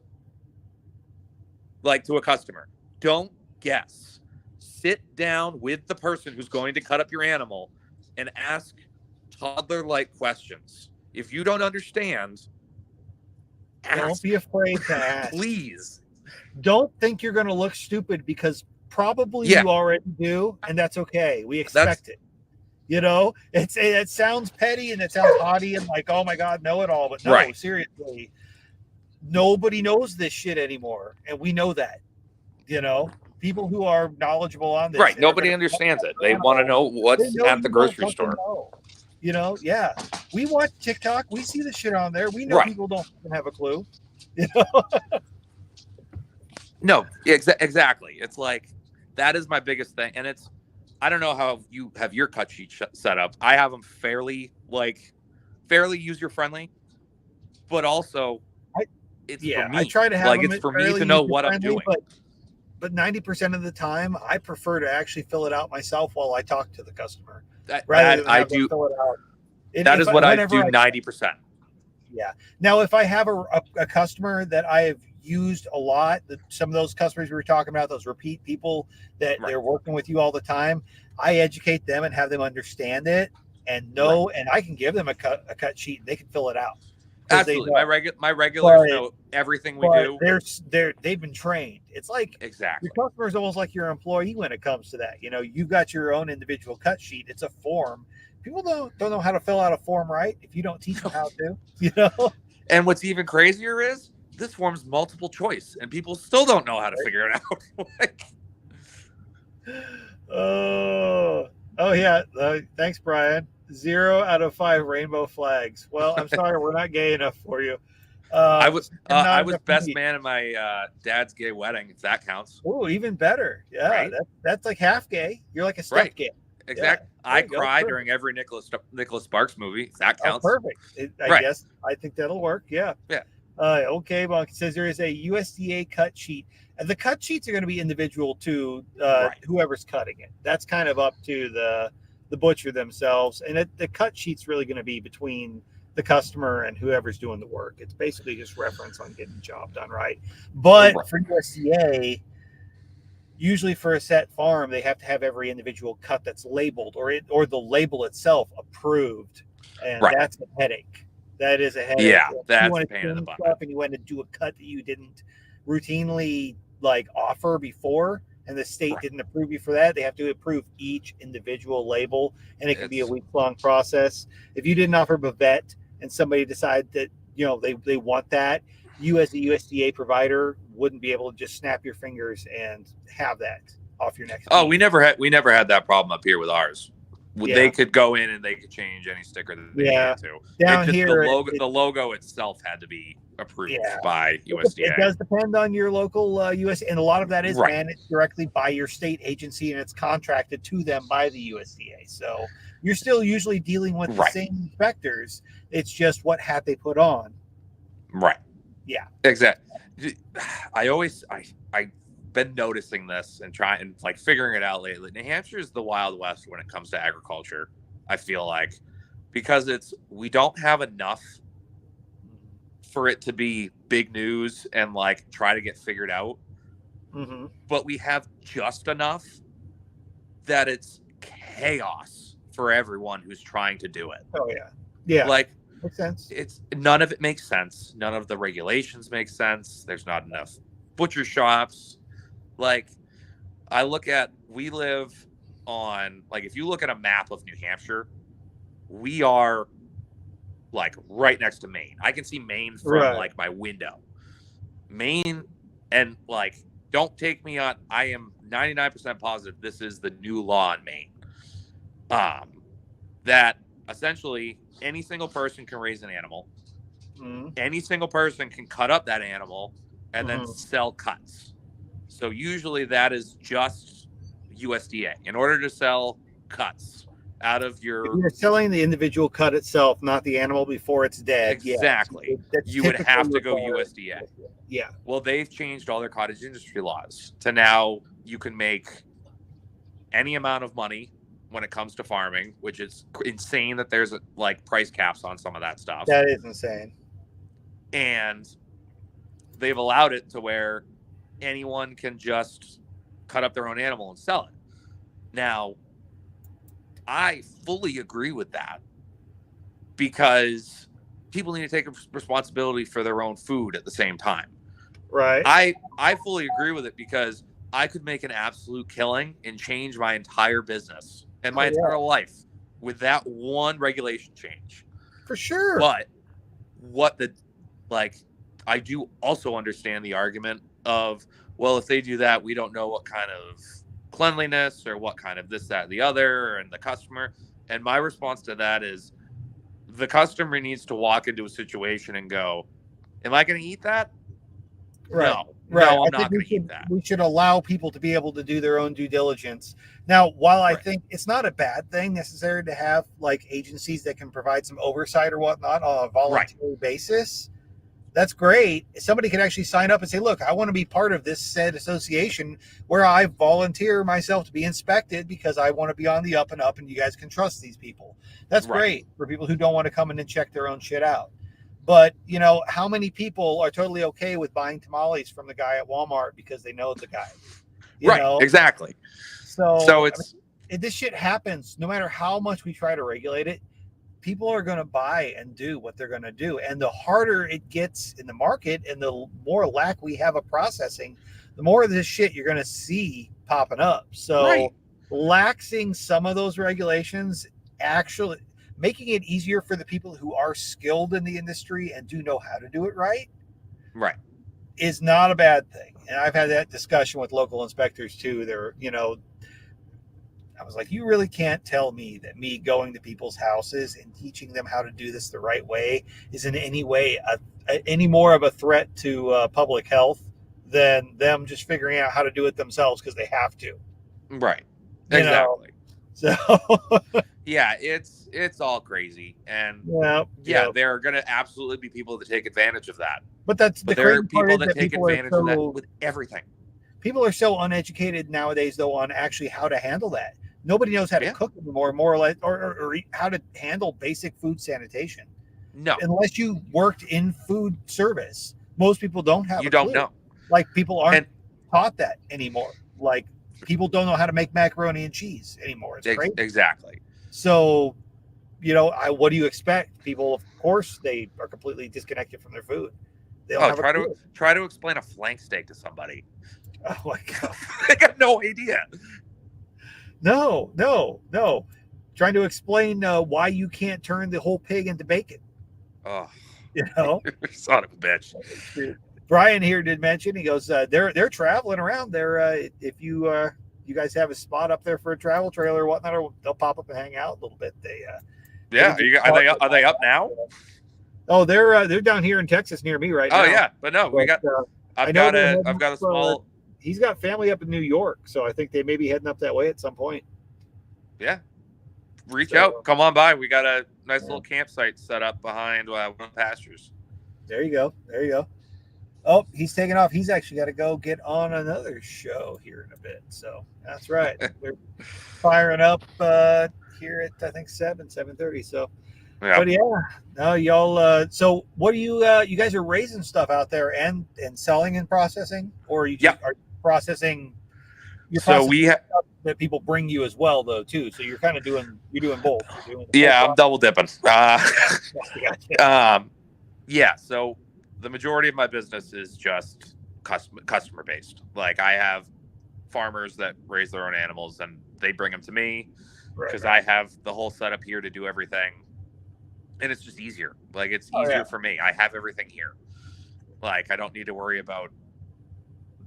Speaker 2: Like to a customer, don't guess. Sit down with the person who's going to cut up your animal and ask toddler-like questions. If you don't understand,
Speaker 1: don't be afraid to ask.
Speaker 2: Please.
Speaker 1: Don't think you're going to look stupid, because probably you already do, and that's okay. We expect it. It sounds petty and it sounds haughty and like, oh my God, know it all. But no, seriously, nobody knows this shit anymore, and we know that. People who are knowledgeable on this,
Speaker 2: nobody understands it. They want to know what's at the grocery store.
Speaker 1: Yeah. We watch TikTok. We see the shit on there. We know people don't have a clue.
Speaker 2: No, exactly. It's like, that is my biggest thing. And I don't know how you have your cut sheet set up. I have them fairly user friendly, but also it's for me.
Speaker 1: I try to have
Speaker 2: like, it's for me to know what I'm doing.
Speaker 1: But 90% of the time, I prefer to actually fill it out myself while I talk to the customer.
Speaker 2: That I do. Fill it out. That is what I do 90%.
Speaker 1: Yeah. Now, if I have a customer that I have used a lot, some of those customers we were talking about, those repeat people that they're working with you all the time, I educate them and have them understand it and know, and I can give them a cut sheet and they can fill it out.
Speaker 2: Absolutely. My regulars know everything we do.
Speaker 1: They've been trained. It's like
Speaker 2: exactly
Speaker 1: your customer is almost like your employee when it comes to that. You've got your own individual cut sheet. It's a form. People don't know how to fill out a form right if you don't teach them how to.
Speaker 2: And what's even crazier is this form's multiple choice, and people still don't know how to figure it
Speaker 1: out. Oh yeah. Thanks, Brian. 0 out of 5 rainbow flags. Well, I'm sorry, we're not gay enough for you.
Speaker 2: I was best man in my dad's gay wedding, if that counts.
Speaker 1: Oh, even better. Yeah, right? That's like half gay. You're like a step gay.
Speaker 2: Exactly. Yeah, I cry during every Nicholas Sparks movie. If that counts.
Speaker 1: Perfect. I guess I think that'll work. Yeah.
Speaker 2: Yeah.
Speaker 1: Okay, Monk says there is a USDA cut sheet. And the cut sheets are going to be individual to whoever's cutting it. That's kind of up to the butcher themselves, and the cut sheet's really going to be between the customer and whoever's doing the work. It's basically just reference on getting the job done right. But for USDA, usually for a set farm, they have to have every individual cut that's labeled or the label itself approved, and that's a headache. That is a headache.
Speaker 2: Yeah, that's
Speaker 1: a pain in the butt. And you want to do a cut that you didn't routinely offer before, and the state didn't approve you for that, they have to approve each individual label, and it can be a week-long process. If you didn't offer Bavette and somebody decided that they want that, you as a USDA provider wouldn't be able to just snap your fingers and have that off your next.
Speaker 2: We never had that problem up here with ours. They could go in and they could change any sticker that they needed to.
Speaker 1: Down here,
Speaker 2: the logo itself had to be approved by USDA.
Speaker 1: It does depend on your local USDA, and a lot of that is managed directly by your state agency, and it's contracted to them by the USDA. So you're still usually dealing with the same inspectors. It's just what hat they put on.
Speaker 2: Right.
Speaker 1: Yeah.
Speaker 2: Exactly. I've been noticing this and trying like figuring it out lately. New Hampshire is the Wild West when it comes to agriculture. I feel like because we don't have enough for it to be big news and like try to get figured out, but we have just enough that it's chaos for everyone who's trying to do it.
Speaker 1: Oh yeah, yeah.
Speaker 2: Like
Speaker 1: makes sense.
Speaker 2: It's none of it makes sense. None of the regulations make sense. There's not enough butcher shops. Like we live on, like, if you look at a map of New Hampshire, we are like right next to Maine. I can see Maine from like my window. Maine, and like, don't take me on. I am 99% positive this is the new law in Maine. That essentially any single person can raise an animal. Any single person can cut up that animal and then sell cuts. So usually that is just USDA. In order to sell cuts out of
Speaker 1: you're selling the individual cut itself, not the animal before it's dead.
Speaker 2: Exactly. You would have to go USDA.
Speaker 1: Yeah.
Speaker 2: Well, they've changed all their cottage industry laws to now you can make any amount of money when it comes to farming, which is insane that there's like price caps on some of that stuff.
Speaker 1: That is insane.
Speaker 2: And they've allowed it to where anyone can just cut up their own animal and sell it. Now, I fully agree with that because people need to take responsibility for their own food at the same time.
Speaker 1: Right.
Speaker 2: I fully agree with it because I could make an absolute killing and change my entire business and my entire life with that one regulation change.
Speaker 1: For sure.
Speaker 2: But I do also understand the argument of, well, if they do that, we don't know what kind of cleanliness or what kind of this, that, the other, and the customer. And my response to that is the customer needs to walk into a situation and go, am I going to eat that?
Speaker 1: Right.
Speaker 2: No, I'm not going to eat that.
Speaker 1: We should allow people to be able to do their own due diligence. Now, while I think it's not a bad thing necessarily to have like agencies that can provide some oversight or whatnot on a voluntary basis, that's great. Somebody can actually sign up and say, look, I want to be part of this said association where I volunteer myself to be inspected because I want to be on the up and up and you guys can trust these people. That's great for people who don't want to come in and check their own shit out. But, you know, how many people are totally okay with buying tamales from the guy at Walmart because they know the guy? You know?
Speaker 2: Exactly.
Speaker 1: So it's this shit happens no matter how much we try to regulate it. People are going to buy and do what they're going to do. And the harder it gets in the market and the more lack we have of processing, the more of this shit you're going to see popping up. So laxing some of those regulations, actually making it easier for the people who are skilled in the industry and do know how to do it right, is not a bad thing. And I've had that discussion with local inspectors too. They're, you know, I was like, you really can't tell me that me going to people's houses and teaching them how to do this the right way is in any way any more of a threat to public health than them just figuring out how to do it themselves because they have to.
Speaker 2: Right. Exactly.
Speaker 1: So
Speaker 2: yeah, it's all crazy. And there are going to absolutely be people that take advantage of that.
Speaker 1: But there are people that take
Speaker 2: advantage of that with everything.
Speaker 1: People are so uneducated nowadays, though, on actually how to handle that. Nobody knows how to cook anymore, more or less, or how to handle basic food sanitation.
Speaker 2: No.
Speaker 1: Unless you worked in food service. Most people don't have
Speaker 2: You don't know.
Speaker 1: Like, people aren't taught that anymore. Like, people don't know how to make macaroni and cheese anymore. It's crazy.
Speaker 2: Exactly.
Speaker 1: So, you know, what do you expect? People, of course, they are completely disconnected from their food.
Speaker 2: Try to explain a flank steak to somebody.
Speaker 1: Oh my God.
Speaker 2: I got no idea.
Speaker 1: No. Trying to explain why you can't turn the whole pig into bacon.
Speaker 2: Oh,
Speaker 1: you know,
Speaker 2: son of a bitch.
Speaker 1: Brian here did mention, he goes, they're traveling around there. If you guys have a spot up there for a travel trailer or whatnot, or they'll pop up and hang out a little bit.
Speaker 2: Are they up now?
Speaker 1: Oh, they're down here in Texas near me right now.
Speaker 2: Oh yeah, but no, I've got a small.
Speaker 1: He's got family up in New York, so I think they may be heading up that way at some point.
Speaker 2: Yeah, reach out, come on by. We got a nice little campsite set up behind one of the pastures.
Speaker 1: There you go. Oh, he's taking off. He's actually got to go get on another show here in a bit. So that's right. We're firing up here at I think 7:30. So,
Speaker 2: Yeah.
Speaker 1: but yeah, no, y'all. So what do you guys are raising stuff out there and selling and processing, or you just are processing? You're
Speaker 2: So
Speaker 1: processing stuff that people bring you as well, though, too. So you're kind of doing both. You're doing
Speaker 2: I'm double dipping.
Speaker 1: Gotcha.
Speaker 2: Yeah. So the majority of my business is just customer based. Like I have farmers that raise their own animals and they bring them to me because I have the whole setup here to do everything. And it's just easier. Like it's easier for me. I have everything here. Like I don't need to worry about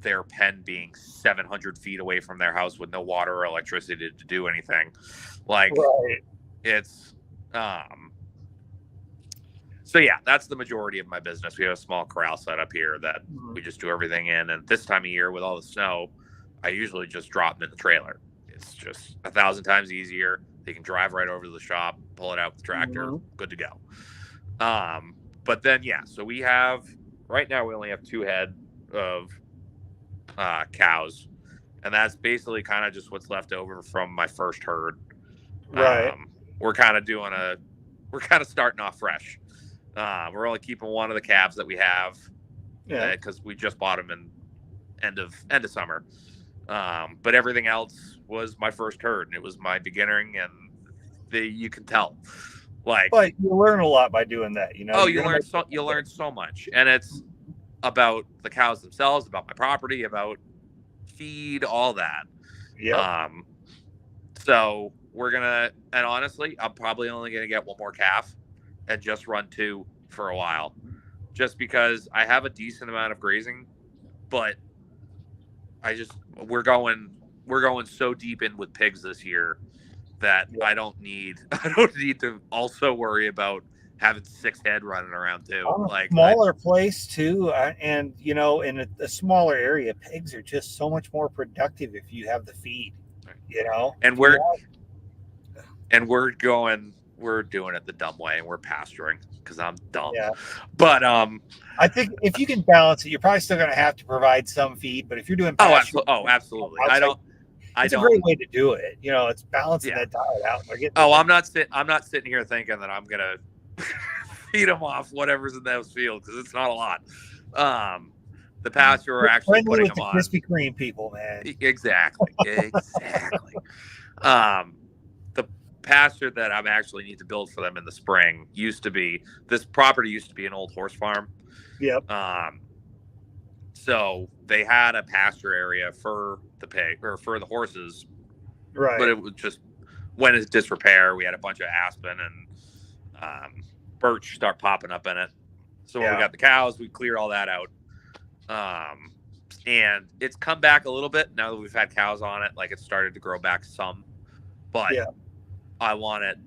Speaker 2: their pen being 700 feet away from their house with no water or electricity to do anything. Like it's, so yeah, that's the majority of my business. We have a small corral set up here that we just do everything in. And this time of year with all the snow, I usually just drop them in the trailer. It's just 1,000 times easier. They can drive right over to the shop, pull it out with the tractor, good to go. But then, so we have, right now we only have 2 head of cows. And that's basically kind of just what's left over from my first herd. We're kind of starting off fresh. We're only keeping one of the calves that we have because we just bought them in end of summer. But everything else was my first herd, and it was my beginning, and you can tell. Like,
Speaker 1: but you learn a lot by doing that, you know.
Speaker 2: Oh, you learn so much, and it's about the cows themselves, about my property, about feed, all that. So we're gonna, and honestly, I'm probably only gonna get one more calf and just run 2 for a while, just because I have a decent amount of grazing, but we're going so deep in with pigs this year that I don't need to also worry about having 6 head running around too.
Speaker 1: Like smaller place too, and you know, in a smaller area, pigs are just so much more productive if you have the feed. You know,
Speaker 2: and we're doing it the dumb way, and we're pasturing because I'm dumb. But
Speaker 1: I think if you can balance it, you're probably still going to have to provide some feed. But if you're doing
Speaker 2: pasture, absolutely.
Speaker 1: It's a great way to do it. You know, it's balancing that diet out.
Speaker 2: I'm not sitting here thinking that I'm gonna feed them off whatever's in those fields because it's not a lot. The pasture we're actually putting them on.
Speaker 1: Krispy Kreme people, man.
Speaker 2: Exactly. The pasture that I actually need to build for them in the spring this property used to be an old horse farm. So they had a pasture area for the pig or for the horses, but it was just went into disrepair. We had a bunch of aspen and birch start popping up in it. So when we got the cows, we cleared all that out. And it's come back a little bit now that we've had cows on it. Like it's started to grow back some, but I want it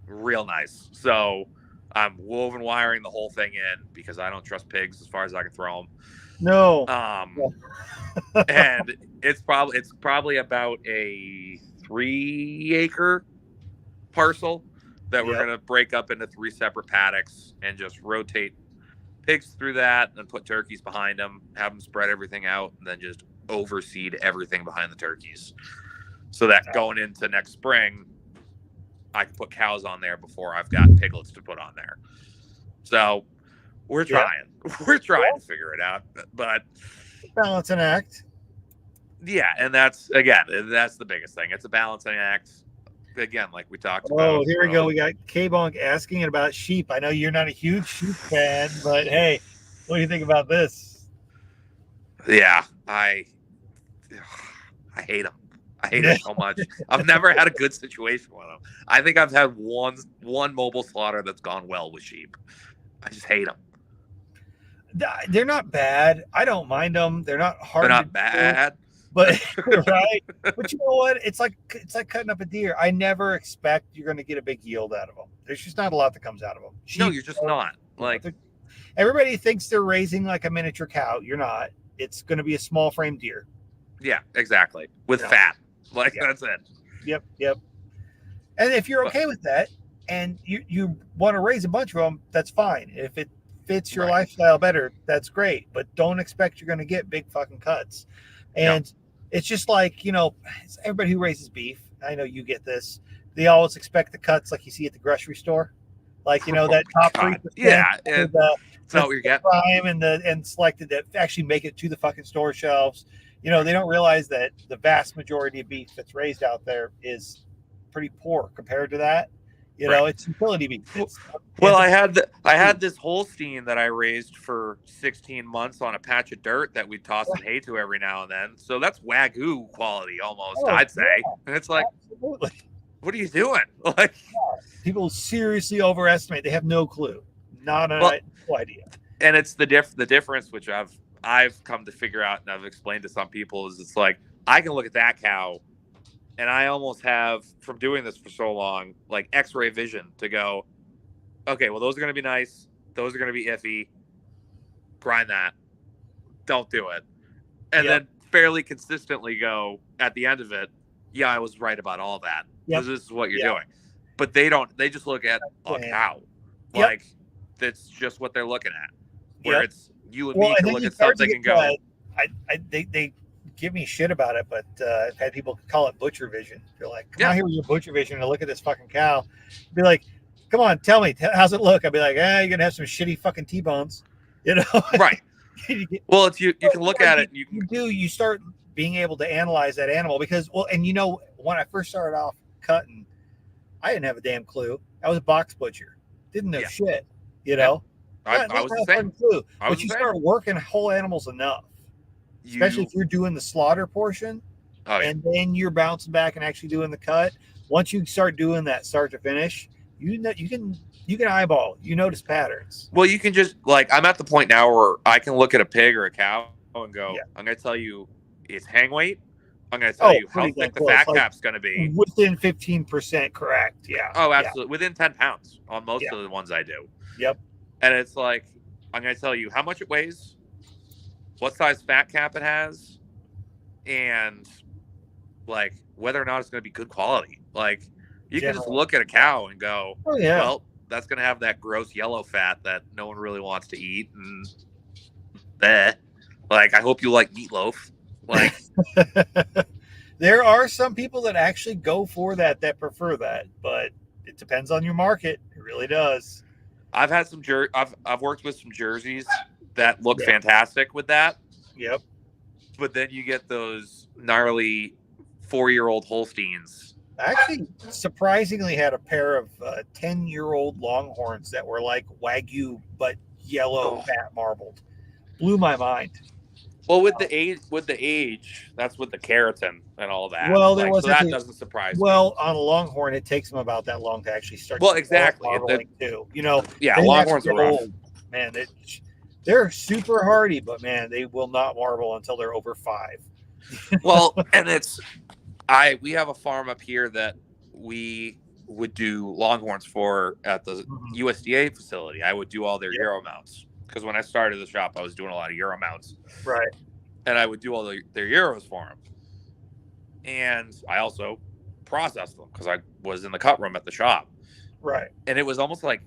Speaker 2: real nice. So I'm woven wiring the whole thing in because I don't trust pigs as far as I can throw them.
Speaker 1: No.
Speaker 2: And it's probably about a 3-acre parcel that we're going to break up into 3 separate paddocks and just rotate pigs through that and put turkeys behind them, have them spread everything out, and then just overseed everything behind the turkeys. So that going into next spring, I can put cows on there before I've got piglets to put on there. So we're trying. We're trying to figure it out. But
Speaker 1: balancing act.
Speaker 2: Yeah, and that's the biggest thing. It's a balancing act. Again, like we talked about.
Speaker 1: Oh, here we go. We got K-Bonk asking about sheep. I know you're not a huge sheep fan, but hey, what do you think about this?
Speaker 2: Yeah, I hate them. I hate them so much. I've never had a good situation with them. I think I've had one mobile slaughter that's gone well with sheep. I just hate them.
Speaker 1: They're not bad. I don't mind them. They're not hard.
Speaker 2: They're not bad.
Speaker 1: But right. But you know what? It's like cutting up a deer. I never expect you're going to get a big yield out of them. There's just not a lot that comes out of them.
Speaker 2: No, you're just not. Like
Speaker 1: everybody thinks they're raising like a miniature cow. You're not. It's going to be a small frame deer.
Speaker 2: Yeah, exactly. With fat. Like that's it.
Speaker 1: Yep. And if you're okay with that and you want to raise a bunch of them, that's fine. If it fits your
Speaker 2: Right.
Speaker 1: lifestyle better, that's great. But don't expect you're going to get big fucking cuts. And it's just like, it's everybody who raises beef. I know you get this. They always expect the cuts like you see at the grocery store. Like, that top 3%.
Speaker 2: Yeah. And
Speaker 1: The
Speaker 2: that's not what you're getting.
Speaker 1: prime and selected that actually make it to the fucking store shelves. They don't realize that the vast majority of beef that's raised out there is pretty poor compared to that. It's utility beef.
Speaker 2: Well, I had this Holstein that I raised for 16 months on a patch of dirt that we tossed some hay to every now and then. So that's Wagyu quality almost, I'd say. Yeah, and it's like, absolutely. What are you doing? Like,
Speaker 1: people seriously overestimate. They have no clue. Not an idea.
Speaker 2: And it's the difference, which I've come to figure out, and I've explained to some people, is it's like I can look at that cow, and I almost have, from doing this for so long, like X-ray vision to go, okay, well, those are going to be nice. Those are going to be iffy. Grind that. Don't do it. And then fairly consistently go at the end of it, yeah, I was right about all that. Because this is what you're doing. But they just look at a cow. Like, that's just what they're looking at. Where it's you and me can look at something and go.
Speaker 1: They give me shit about it, but I've had people call it butcher vision. They're like, come on here with your butcher vision and look at this fucking cow. Be like, come on, tell me, how's it look? I'd be like, you're going to have some shitty fucking T-bones.
Speaker 2: Right. Well, it's you can look at it.
Speaker 1: You start being able to analyze that animal because, and when I first started off cutting, I didn't have a damn clue. I was a box butcher. Didn't know shit,
Speaker 2: I was the same.
Speaker 1: Clue. But you start working whole animals enough, especially if you're doing the slaughter portion, and then you're bouncing back and actually doing the cut. Once you start doing that start to finish, you can eyeball. You notice patterns.
Speaker 2: Well, you can just I'm at the point now where I can look at a pig or a cow and go, I'm going to tell you its hang weight. I'm going to tell you how thick the fat cap's going to be.
Speaker 1: Within 15% correct. Yeah.
Speaker 2: Oh, absolutely. Yeah. Within 10 pounds on most of the ones I do.
Speaker 1: Yep.
Speaker 2: And it's like, I'm going to tell you how much it weighs, what size fat cap it has, and whether or not it's going to be good quality. You can just look at a cow and go, well, that's going to have that gross yellow fat that no one really wants to eat. And I hope you like meatloaf.
Speaker 1: There are some people that actually go for that prefer that, but it depends on your market. It really does.
Speaker 2: I've had some I've worked with some jerseys that look fantastic with that.
Speaker 1: Yep.
Speaker 2: But then you get those gnarly 4-year-old Holsteins.
Speaker 1: I actually surprisingly had a pair of 10-year-old Longhorns that were like Wagyu but yellow fat marbled. Blew my mind.
Speaker 2: Well, with the age, that's with the keratin and all that.
Speaker 1: Well,
Speaker 2: so that doesn't surprise me.
Speaker 1: Well, on a Longhorn, it takes them about that long to actually start.
Speaker 2: Well, exactly.
Speaker 1: Too.
Speaker 2: Longhorns are rough.
Speaker 1: Man, they're super hardy, but man, they will not marble until they're over 5.
Speaker 2: Well, and we have a farm up here that we would do Longhorns for at the USDA facility. I would do all their Euro mounts. Because when I started the shop, I was doing a lot of Euro mounts.
Speaker 1: Right.
Speaker 2: And I would do all their Euros for them. And I also processed them because I was in the cut room at the shop.
Speaker 1: Right.
Speaker 2: And it was almost like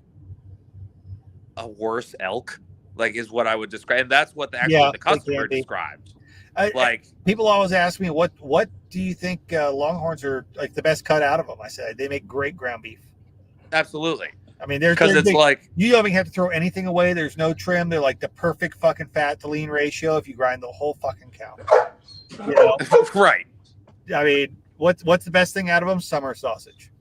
Speaker 2: a worse elk, is what I would describe. And that's what the customer described.
Speaker 1: People always ask me, what do you think Longhorns are the best cut out of them? I said, they make great ground beef.
Speaker 2: Absolutely.
Speaker 1: I mean, you don't even have to throw anything away. There's no trim. They're like the perfect fucking fat to lean ratio if you grind the whole fucking cow.
Speaker 2: Right.
Speaker 1: I mean, what's the best thing out of them? Summer sausage.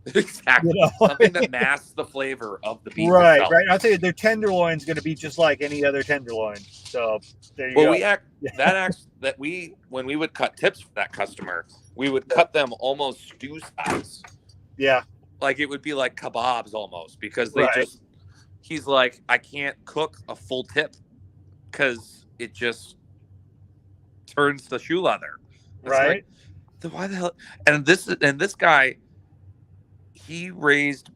Speaker 2: Exactly. Something that masks the flavor of the beef.
Speaker 1: Right, itself. Right. I'll tell you, their tenderloin's going to be just like any other tenderloin. So there you go.
Speaker 2: When we would cut tips for that customer, we would cut them almost stew size.
Speaker 1: Yeah.
Speaker 2: It would be like kebabs almost because he's like, I can't cook a full tip because it just turns the shoe leather. It's
Speaker 1: right.
Speaker 2: Why the hell? And this guy, he raised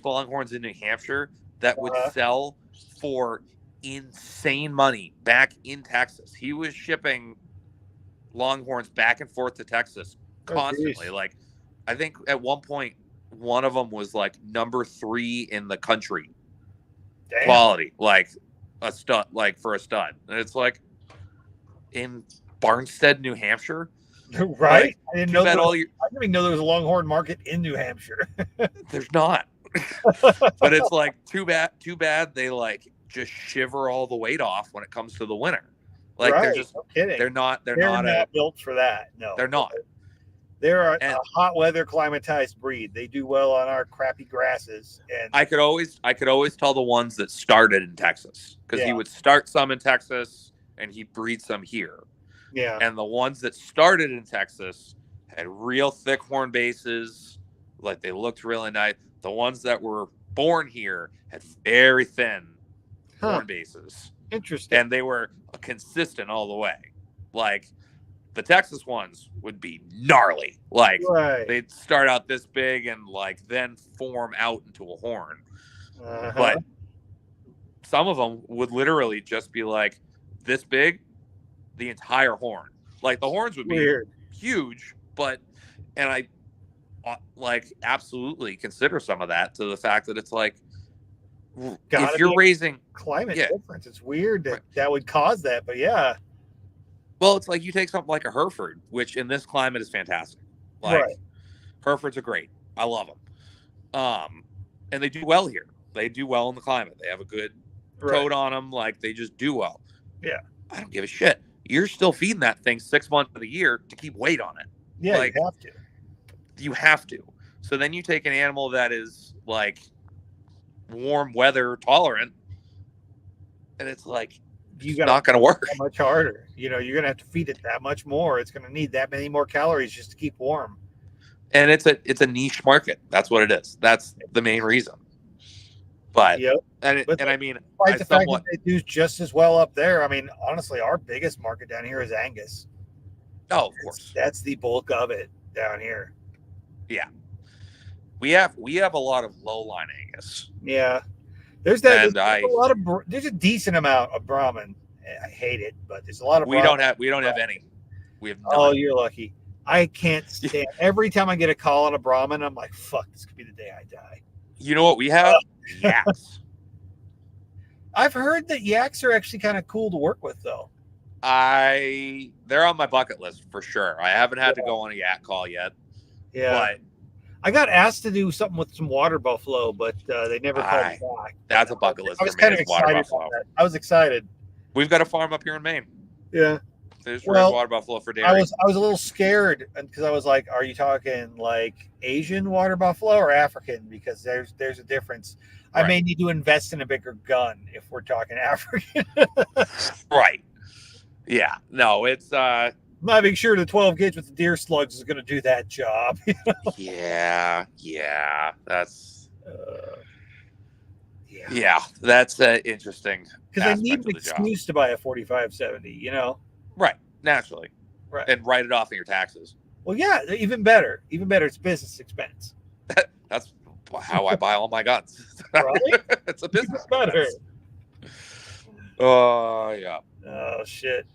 Speaker 2: Longhorns in New Hampshire that would sell for insane money back in Texas. He was shipping Longhorns back and forth to Texas constantly. I think at one point, one of them was number 3 in the country
Speaker 1: Damn.
Speaker 2: quality, like a stud, like for a stud. And it's like in Barnstead, New Hampshire.
Speaker 1: Right?
Speaker 2: Like,
Speaker 1: I didn't
Speaker 2: too
Speaker 1: know
Speaker 2: bad
Speaker 1: there,
Speaker 2: all your,
Speaker 1: I didn't even know there was a Longhorn market in New Hampshire.
Speaker 2: there's not. But it's like too bad they like just shiver all the weight off when it comes to the winter. Like they're
Speaker 1: Right.
Speaker 2: just
Speaker 1: No kidding.
Speaker 2: they're not
Speaker 1: built for that. No.
Speaker 2: they're not.
Speaker 1: They're a
Speaker 2: And
Speaker 1: hot weather climatized breed. They do well on our crappy grasses. And
Speaker 2: I could always tell the ones that started in Texas, because he would start some in Texas and he'd breed some here.
Speaker 1: yeah.
Speaker 2: And the ones that started in Texas had real thick horn bases, like they looked really nice. The ones that were born here had very thin horn bases,
Speaker 1: Interesting.
Speaker 2: and they were consistent all the way. Like the Texas ones would be gnarly. Like
Speaker 1: right.
Speaker 2: they'd start out this big and like then form out into a horn.
Speaker 1: Uh-huh.
Speaker 2: But some of them would literally just be like this big, the entire horn. Like the horns would be
Speaker 1: weird.
Speaker 2: huge, and I like absolutely consider some of that, to the fact that it's like, if you're raising
Speaker 1: climate difference, it's weird that that would cause that. But yeah.
Speaker 2: Well, it's like you take something like a Hereford, which in this climate is fantastic. Like Herefords are great. I love them. And they do well here. They do well in the climate. They have a good coat on them. Like they just do well.
Speaker 1: Yeah.
Speaker 2: I don't give a shit. You're still feeding that thing 6 months of the year to keep weight on it.
Speaker 1: Yeah,
Speaker 2: like,
Speaker 1: you have to.
Speaker 2: You have to. So then you take an animal that is like warm weather tolerant, and it's like, it's not going to work.
Speaker 1: That much harder. You know, you're going to have to feed it that much more. It's going to need that many more calories just to keep warm.
Speaker 2: And it's a niche market. That's what it is. That's the main reason. But I mean,
Speaker 1: despite the fact that they do just as well up there. I mean, honestly, our biggest market down here is Angus.
Speaker 2: Oh, of course.
Speaker 1: That's the bulk of it down here.
Speaker 2: Yeah. We have a lot of low line Angus.
Speaker 1: Yeah. There's a decent amount of Brahmin. I hate it, but there's a lot of
Speaker 2: we don't have any. We have none.
Speaker 1: Oh, you're lucky. I can't stand every time I get a call on a Brahmin, I'm like, fuck, this could be the day I die.
Speaker 2: You know what we have? Yaks.
Speaker 1: I've heard that yaks are actually kind of cool to work with, though.
Speaker 2: They're on my bucket list for sure. I haven't had to go on a yak call yet.
Speaker 1: Yeah.
Speaker 2: But
Speaker 1: I got asked to do something with some water buffalo, but they never called me back.
Speaker 2: That's a bucket list.
Speaker 1: I was kind of excited. I was excited.
Speaker 2: We've got a farm up here in Maine.
Speaker 1: Yeah.
Speaker 2: There's water buffalo for dairy.
Speaker 1: I was a little scared because I was like, "Are you talking like Asian water buffalo or African?" Because there's a difference. I may need to invest in a bigger gun if we're talking African.
Speaker 2: Right. Yeah. No, it's
Speaker 1: I'm not being sure the 12 gauge with the deer slugs is going to do that job. You know?
Speaker 2: Yeah. That's that's interesting.
Speaker 1: Because I need an excuse to buy a 4570. You know.
Speaker 2: Right. Naturally.
Speaker 1: Right.
Speaker 2: And write it off in your taxes.
Speaker 1: Well, yeah. Even better. It's business expense.
Speaker 2: That's how I buy all my guns.
Speaker 1: Right?
Speaker 2: It's a business
Speaker 1: better.
Speaker 2: Oh yeah.
Speaker 1: Oh shit.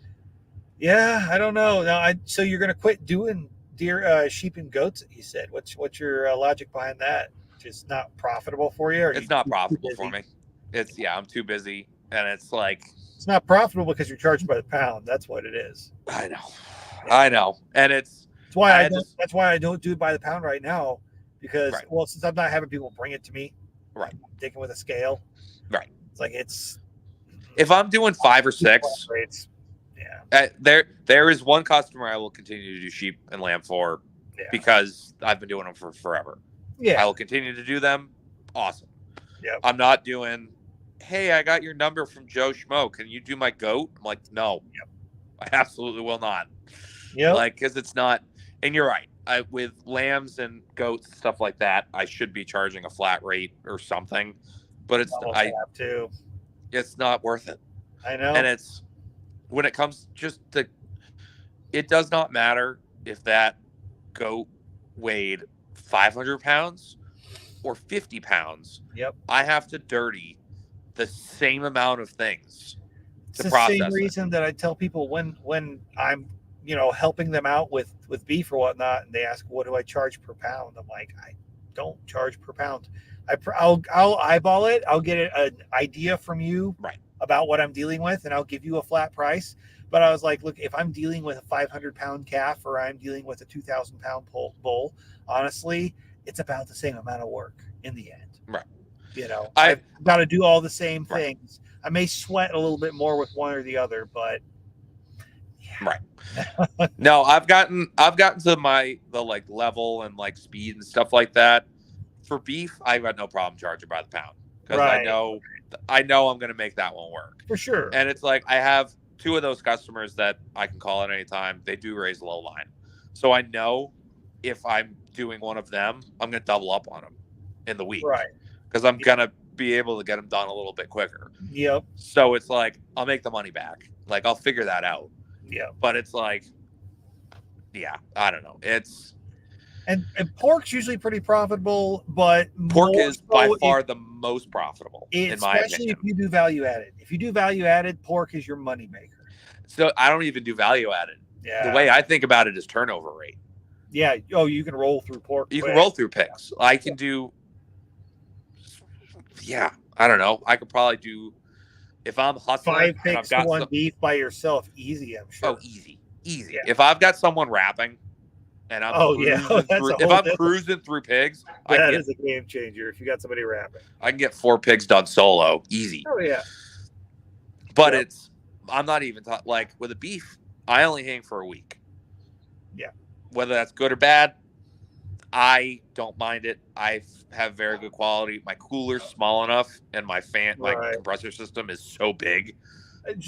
Speaker 1: Yeah, I don't know. Now, so you're gonna quit doing deer, sheep, and goats? You said. What's your logic behind that? Just not profitable for you? Or
Speaker 2: it's not profitable for me. I'm too busy, and it's like
Speaker 1: it's not profitable because you're charged by the pound. That's what it is.
Speaker 2: I know, and that's
Speaker 1: why I don't do it by the pound right now. Because since I'm not having people bring it to me, I'm taking with a scale.
Speaker 2: Right.
Speaker 1: It's like
Speaker 2: if I'm doing 5 or 6. There is one customer I will continue to do sheep and lamb for because I've been doing them for forever.
Speaker 1: Yeah.
Speaker 2: I will continue to do them. Awesome.
Speaker 1: Yeah.
Speaker 2: I'm not doing, hey, I got your number from Joe Schmo. Can you do my goat? I'm like, no.
Speaker 1: Yep.
Speaker 2: I absolutely will not.
Speaker 1: Yeah.
Speaker 2: Like, because it's not, and you're right. With lambs and goats and stuff like that, I should be charging a flat rate or something. But it's not worth it.
Speaker 1: I know.
Speaker 2: And it's when it comes it does not matter if that goat weighed 500 pounds or 50 pounds.
Speaker 1: Yep.
Speaker 2: I have to dirty the same amount of things
Speaker 1: to process. It's the same reason that I tell people when I'm helping them out with beef or whatnot, and they ask, what do I charge per pound? I'm like, I don't charge per pound. I'll eyeball it. I'll get an idea from you
Speaker 2: Right.
Speaker 1: about what I'm dealing with, and I'll give you a flat price. But I was like, look, if I'm dealing with a 500-pound calf or I'm dealing with a 2,000-pound bull, honestly, it's about the same amount of work in the end.
Speaker 2: Right.
Speaker 1: You know, I've got to do all the same things. I may sweat a little bit more with one or the other, but
Speaker 2: right. No, I've gotten to the like level and like speed and stuff like that. For beef, I've got no problem charging by the pound because I know I'm going to make that one work
Speaker 1: for sure.
Speaker 2: And it's like I have 2 of those customers that I can call at any time. They do raise low line, so I know if I'm doing one of them, I'm going to double up on them in the week,
Speaker 1: right?
Speaker 2: Because I'm going to be able to get them done a little bit quicker.
Speaker 1: Yep.
Speaker 2: So it's like I'll make the money back. Like I'll figure that out.
Speaker 1: Yeah.
Speaker 2: But it's like, yeah, I don't know. It's
Speaker 1: and pork's usually pretty profitable, but
Speaker 2: pork is by far the most profitable in my opinion.
Speaker 1: Especially if you do value added. If you do value added, pork is your money maker.
Speaker 2: So I don't even do value added.
Speaker 1: Yeah.
Speaker 2: The way I think about it is turnover rate.
Speaker 1: Yeah. Oh, you can roll through pork.
Speaker 2: You can roll through pigs. I can do. Yeah, I don't know. I could probably do if I'm hustling.
Speaker 1: 5 pigs to 1 beef by yourself, easy. I'm sure.
Speaker 2: Oh, easy. Yeah. If I've got someone wrapping, and I'm cruising through pigs,
Speaker 1: that is a game changer. If you got somebody wrapping,
Speaker 2: I can get 4 pigs done solo, easy.
Speaker 1: Oh yeah.
Speaker 2: But I'm not even like with a beef. I only hang for a week.
Speaker 1: Yeah.
Speaker 2: Whether that's good or bad, I don't mind it. I have very good quality. My cooler's small enough, and my compressor system is so big.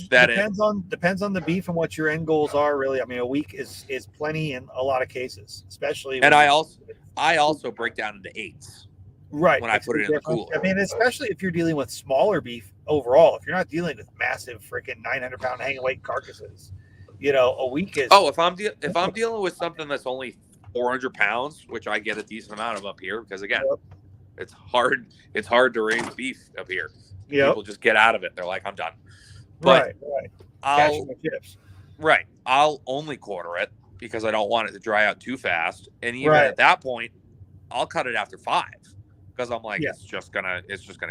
Speaker 1: Depends on the beef and what your end goals are. Really, I mean, a week is plenty in a lot of cases, especially.
Speaker 2: And I also break down into 8s.
Speaker 1: Right.
Speaker 2: When I put it in the cooler.
Speaker 1: I mean, especially if you're dealing with smaller beef overall. If you're not dealing with massive freaking 900-pound hanging weight carcasses, a week is.
Speaker 2: Oh, if I'm dealing with something that's only 400 pounds, which I get a decent amount of up here, because again, it's hard to raise beef up here. People just get out of it. They're like, I'm done. But I'll only quarter it because I don't want it to dry out too fast. And even at that point, I'll cut it after 5 because I'm like, it's just gonna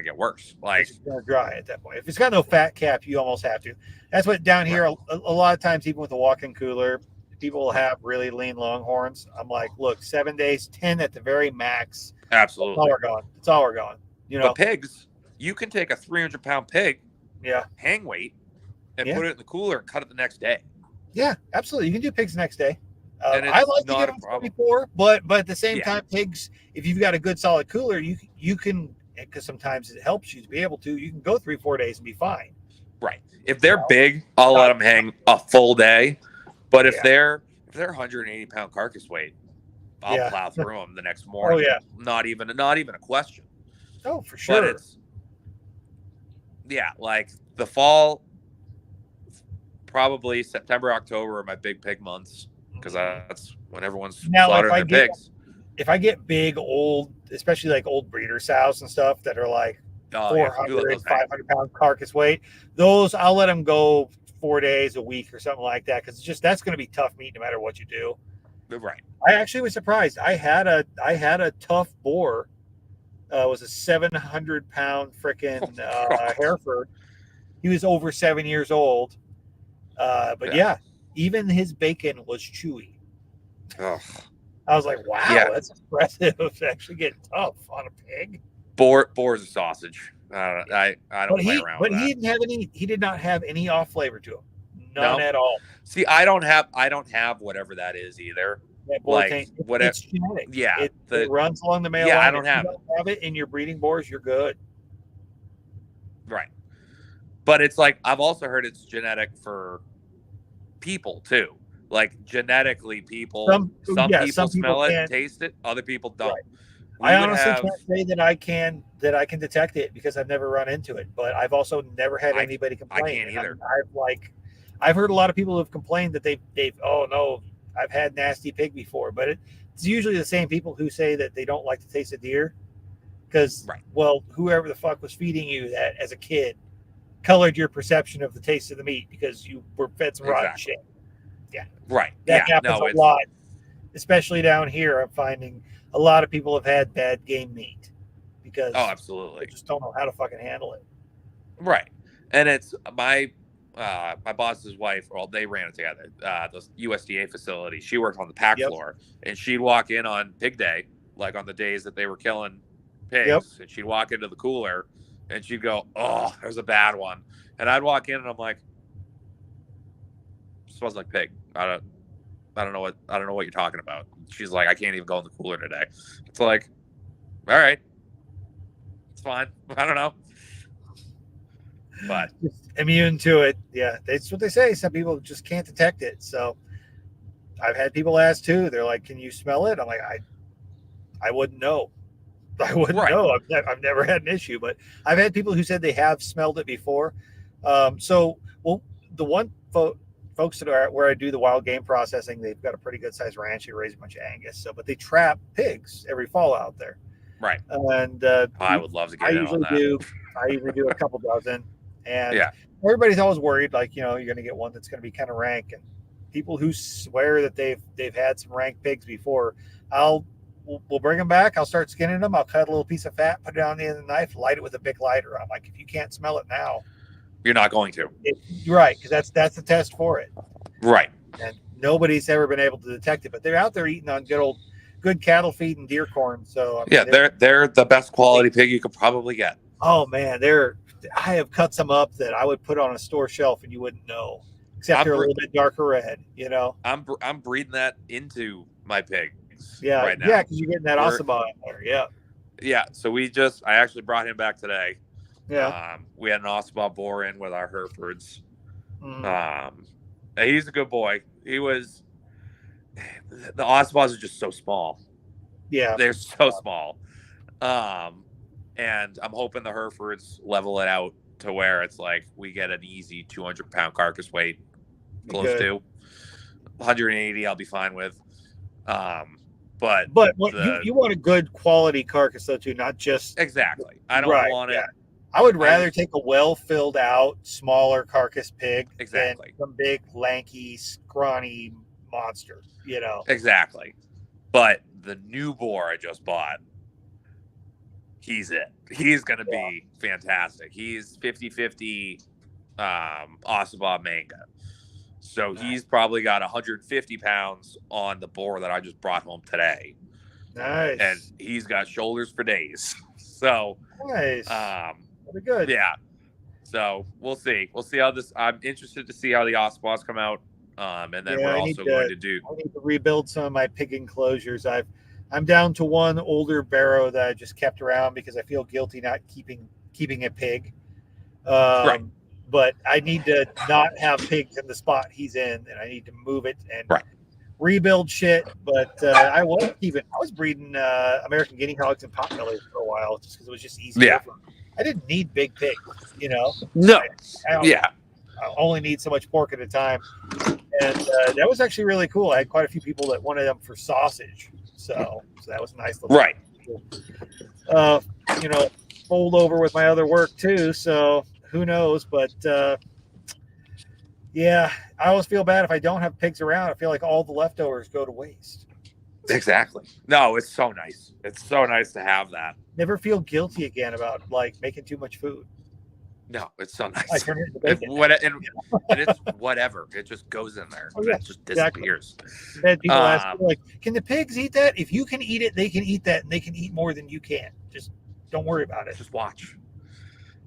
Speaker 2: get worse. Like
Speaker 1: it's gonna dry at that point. If it's got no fat cap, you almost have to. That's what down here. A lot of times, even with a walk-in cooler, people will have really lean longhorns. I'm like, look, 7 days, 10 at the very max.
Speaker 2: Absolutely,
Speaker 1: it's all we're going.
Speaker 2: But pigs, you can take a 300-pound pig, hang weight, and put it in the cooler and cut it the next day.
Speaker 1: Yeah, absolutely. You can do pigs next day. I like to get them 24, but at the same time, pigs, if you've got a good solid cooler, you can, because sometimes it helps you to be able to, you can go 3-4 days and be fine.
Speaker 2: Right. If they're big, I'll let them hang a full day. But if they're 180-pound carcass weight, I'll plow through them the next morning.
Speaker 1: Oh yeah,
Speaker 2: not even a question.
Speaker 1: Oh, for sure.
Speaker 2: But it's like the fall, probably September, October are my big pig months because that's when everyone's slaughtering their pigs.
Speaker 1: If I get big old, especially like old breeder sows and stuff that are like 400, 500-pound carcass weight, those I'll let them go 4 days a week or something like that because that's going to be tough meat no matter what you do.
Speaker 2: Right.
Speaker 1: I actually was surprised. I had a tough boar. It was a 700-pound freaking Hereford. He was over 7 years old. But even his bacon was chewy.
Speaker 2: Ugh.
Speaker 1: I was like, wow, that's impressive. It's actually getting tough on a pig.
Speaker 2: Boar is a sausage. I don't play around with that.
Speaker 1: He did not have any off flavor to him. None at all.
Speaker 2: See, I don't have whatever that is either.
Speaker 1: It's genetic.
Speaker 2: Yeah.
Speaker 1: It runs along the male line.
Speaker 2: I don't have
Speaker 1: it in your breeding boars, you're good.
Speaker 2: Right. But it's like I've also heard it's genetic for people too. Like genetically some people smell it and taste it, other people don't.
Speaker 1: Right. I honestly can't say that I can detect it because I've never run into it, but I've also never had anybody complain.
Speaker 2: I can't either.
Speaker 1: I've heard a lot of people who have complained that they've oh no, I've had nasty pig before, but it's usually the same people who say that they don't like the taste of deer because whoever the fuck was feeding you that as a kid colored your perception of the taste of the meat because you were fed some rotten shit. Yeah.
Speaker 2: Right.
Speaker 1: That happens a lot, especially down here. I'm finding a lot of people have had bad game meat because
Speaker 2: Oh,
Speaker 1: they
Speaker 2: absolutely.
Speaker 1: just don't know how to fucking handle it.
Speaker 2: Right. And it's my boss's wife. Well, they ran it together. The USDA facility. She worked on the pack
Speaker 1: Yep.
Speaker 2: floor, and she'd walk in on pig day, like on the days that they were killing pigs,
Speaker 1: Yep.
Speaker 2: and she'd walk into the cooler, and she'd go, "Oh, there's a bad one," and I'd walk in, and I'm like, "Smells like pig." I don't know what you're talking about. She's like, "I can't even go in the cooler today." It's like, all right, it's fine. I don't know. But
Speaker 1: Just immune to it. Yeah, that's what they say. Some people just can't detect it. So I've had people ask too. They're like, "Can you smell it?" I'm like, I wouldn't know. I wouldn't
Speaker 2: right,
Speaker 1: know. I've never had an issue, but I've had people who said they have smelled it before. Well, the folks that are where I do the wild game processing, they've got a pretty good sized ranch. They raise a bunch of Angus, but they trap pigs every fall out there.
Speaker 2: right.
Speaker 1: And
Speaker 2: I would love to get in on that.
Speaker 1: I usually do a couple dozen, and
Speaker 2: Yeah.
Speaker 1: everybody's always worried, like, you're going to get one that's going to be kind of rank. And people who swear that they've had some rank pigs before, we'll bring them back. I'll start skinning them. I'll cut a little piece of fat, put it on the end of the knife, light it with a big lighter. I'm like, if you can't smell it now,
Speaker 2: You're not going to.
Speaker 1: You're right, because that's the test for it.
Speaker 2: Right.
Speaker 1: And nobody's ever been able to detect it, but they're out there eating on good cattle feed and deer corn. So
Speaker 2: I mean, they're the best quality pig you could probably get.
Speaker 1: Oh man, I have cut some up that I would put on a store shelf and you wouldn't know, except they're a little bit darker red.
Speaker 2: I'm breeding that into my pigs.
Speaker 1: Yeah,
Speaker 2: right now.
Speaker 1: Yeah, because you're getting that Ossabaw in there. Yeah.
Speaker 2: Yeah. So I actually brought him back today.
Speaker 1: Yeah.
Speaker 2: We had an Ossabaw boar in with our Herefords.
Speaker 1: Mm.
Speaker 2: He's a good boy. The Ossabaws are just so small.
Speaker 1: Yeah.
Speaker 2: They're so small. And I'm hoping the Herefords level it out to where it's like we get an easy 200-pound carcass weight, close to 180. I'll be fine with. But
Speaker 1: you want a good quality carcass though too, not just
Speaker 2: exactly. I don't want it.
Speaker 1: I would rather take a well-filled out, smaller carcass pig than some big, lanky, scrawny monster.
Speaker 2: Exactly. But the new boar I just bought, he's it. He's going to be fantastic. He's 50-50 Ossabaw manga. So he's probably got 150 pounds on the boar that I just brought home today.
Speaker 1: Nice.
Speaker 2: And he's got shoulders for days. So
Speaker 1: nice. Very good.
Speaker 2: Yeah. So we'll see. We'll see how this. I'm interested to see how the Ossabaws come out. And then we're also going to do.
Speaker 1: I need to rebuild some of my pig enclosures. I'm down to one older barrow that I just kept around because I feel guilty not keeping a pig.
Speaker 2: Right.
Speaker 1: But I need to not have pigs in the spot he's in, and I need to move it and rebuild shit. But I was breeding American guinea hogs and potbellies for a while just because it was just easier.
Speaker 2: Yeah.
Speaker 1: I didn't need big pigs,
Speaker 2: No.
Speaker 1: I only need so much pork at a time, and that was actually really cool. I had quite a few people that wanted them for sausage, so that was a nice little fold over with my other work too. So who knows? But I always feel bad if I don't have pigs around. I feel like all the leftovers go to waste.
Speaker 2: Exactly. No, it's so nice. It's so nice to have that.
Speaker 1: Never feel guilty again about making too much food.
Speaker 2: No, it's so nice.
Speaker 1: I turn it into bacon.
Speaker 2: And it's whatever. It just goes in there.
Speaker 1: Oh, yeah,
Speaker 2: it just disappears.
Speaker 1: Exactly. People ask me, can the pigs eat that? If you can eat it, they can eat that, and they can eat more than you can. Just don't worry about it.
Speaker 2: Just watch.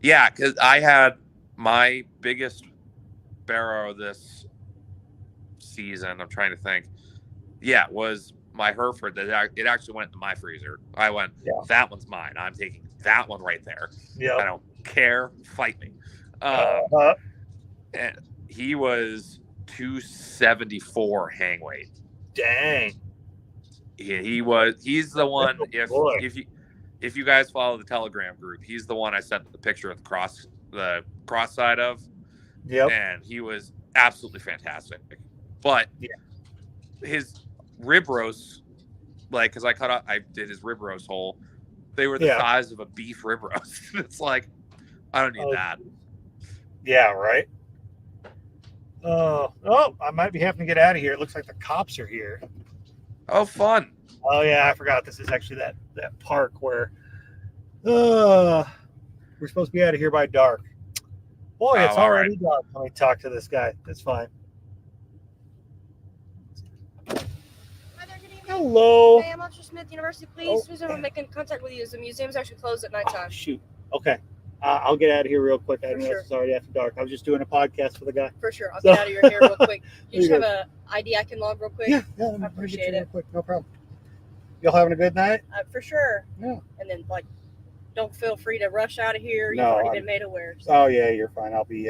Speaker 2: Yeah, because I had my biggest barrow this season. I'm trying to think. Yeah, it was my Hereford. It actually went into my freezer. I went, that one's mine. I'm taking that one right there.
Speaker 1: Yeah.
Speaker 2: I don't care. Fight me. And he was 274 hang weight.
Speaker 1: Dang.
Speaker 2: He's the one. If you guys follow the Telegram group, he's the one I sent the picture of the cross side of.
Speaker 1: Yep.
Speaker 2: And he was absolutely fantastic. But his rib roasts, because I did his rib roast hole, they were the size of a beef rib roast. It's like, I don't need that.
Speaker 1: Yeah, right. I might be having to get out of here. It looks like the cops are here.
Speaker 2: Oh, fun.
Speaker 1: Oh yeah, I forgot. This is actually that park where We're supposed to be out of here by dark. Boy, it's
Speaker 2: all
Speaker 1: already dark. Let me talk to this guy. That's fine.
Speaker 4: Hi there, good evening.
Speaker 1: Hello.
Speaker 4: Hey, I'm Officer Smith, University Police. The reason I'm making contact with you is the museum's actually closed at nighttime.
Speaker 1: Shoot. Okay. I'll get out of here real quick. I
Speaker 4: For
Speaker 1: know
Speaker 4: sure.
Speaker 1: it's already after dark. I was just doing a podcast for the guy.
Speaker 4: For sure. I'll get out of your hair real quick. You just
Speaker 1: There
Speaker 4: have
Speaker 1: you
Speaker 4: a ID I can log real quick?
Speaker 1: Yeah, let me
Speaker 4: I
Speaker 1: get
Speaker 4: appreciate
Speaker 1: you real
Speaker 4: it.
Speaker 1: quick. No problem. Y'all having a good night?
Speaker 4: For sure.
Speaker 1: Yeah.
Speaker 4: And then, don't feel free to rush out of here. You've
Speaker 1: No,
Speaker 4: already been made aware. So.
Speaker 1: Oh yeah, you're fine. I'll be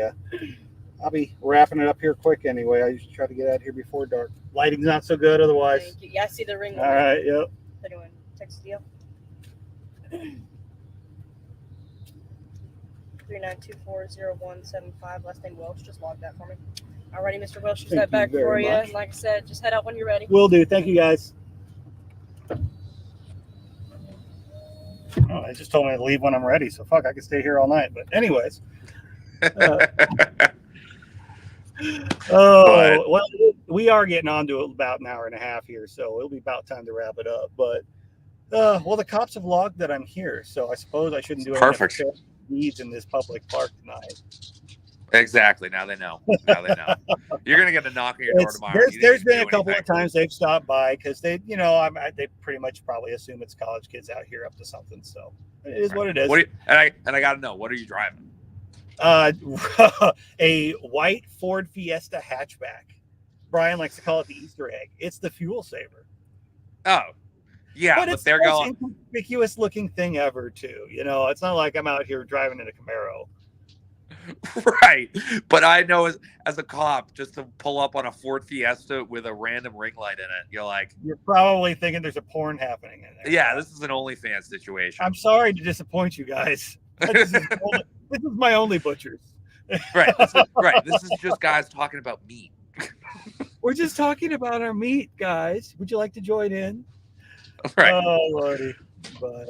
Speaker 1: wrapping it up here quick anyway. I usually try to get out of here before dark. Lighting's not so good otherwise.
Speaker 4: Thank you. Yeah, I see the ring.
Speaker 1: All right. Yep.
Speaker 4: Anyone text deal? 39240175. Last name Welsh. Just log that for me. Alrighty, Mr. Welsh, just
Speaker 1: Thank
Speaker 4: that
Speaker 1: you
Speaker 4: back for
Speaker 1: very
Speaker 4: you.
Speaker 1: much.
Speaker 4: Like I said, just head out when you're ready.
Speaker 1: Will do. Thank you guys. Oh, they just told me to leave when I'm ready, so fuck, I can stay here all night. But anyways. Well, we are getting on to about an hour and a half here, so it'll be about time to wrap it up. But well, the cops have logged that I'm here, so I suppose I shouldn't do any
Speaker 2: Perfect.
Speaker 1: needs in this public park tonight.
Speaker 2: Exactly. Now they know. Now they know. You're gonna get a knock on your door tomorrow.
Speaker 1: There's been a couple of times they've stopped by because they pretty much probably assume it's college kids out here up to something. So it is what it is.
Speaker 2: And I got to know, what are you driving?
Speaker 1: A white Ford Fiesta hatchback. Brian likes to call it the Easter egg. It's the fuel saver.
Speaker 2: Oh, yeah,
Speaker 1: but it's
Speaker 2: they're
Speaker 1: the most
Speaker 2: going
Speaker 1: inconspicuous looking thing ever, too. You know, it's not like I'm out here driving in a Camaro.
Speaker 2: right. But I know as a cop, just to pull up on a Ford Fiesta with a random ring light in it, you're
Speaker 1: probably thinking there's a porn happening in there.
Speaker 2: Yeah, this is an OnlyFans situation.
Speaker 1: I'm sorry to disappoint you guys. This is my only butchers.
Speaker 2: Right. This is just guys talking about meat.
Speaker 1: We're just talking about our meat, guys. Would you like to join in?
Speaker 2: Right.
Speaker 1: Oh, Lordy. But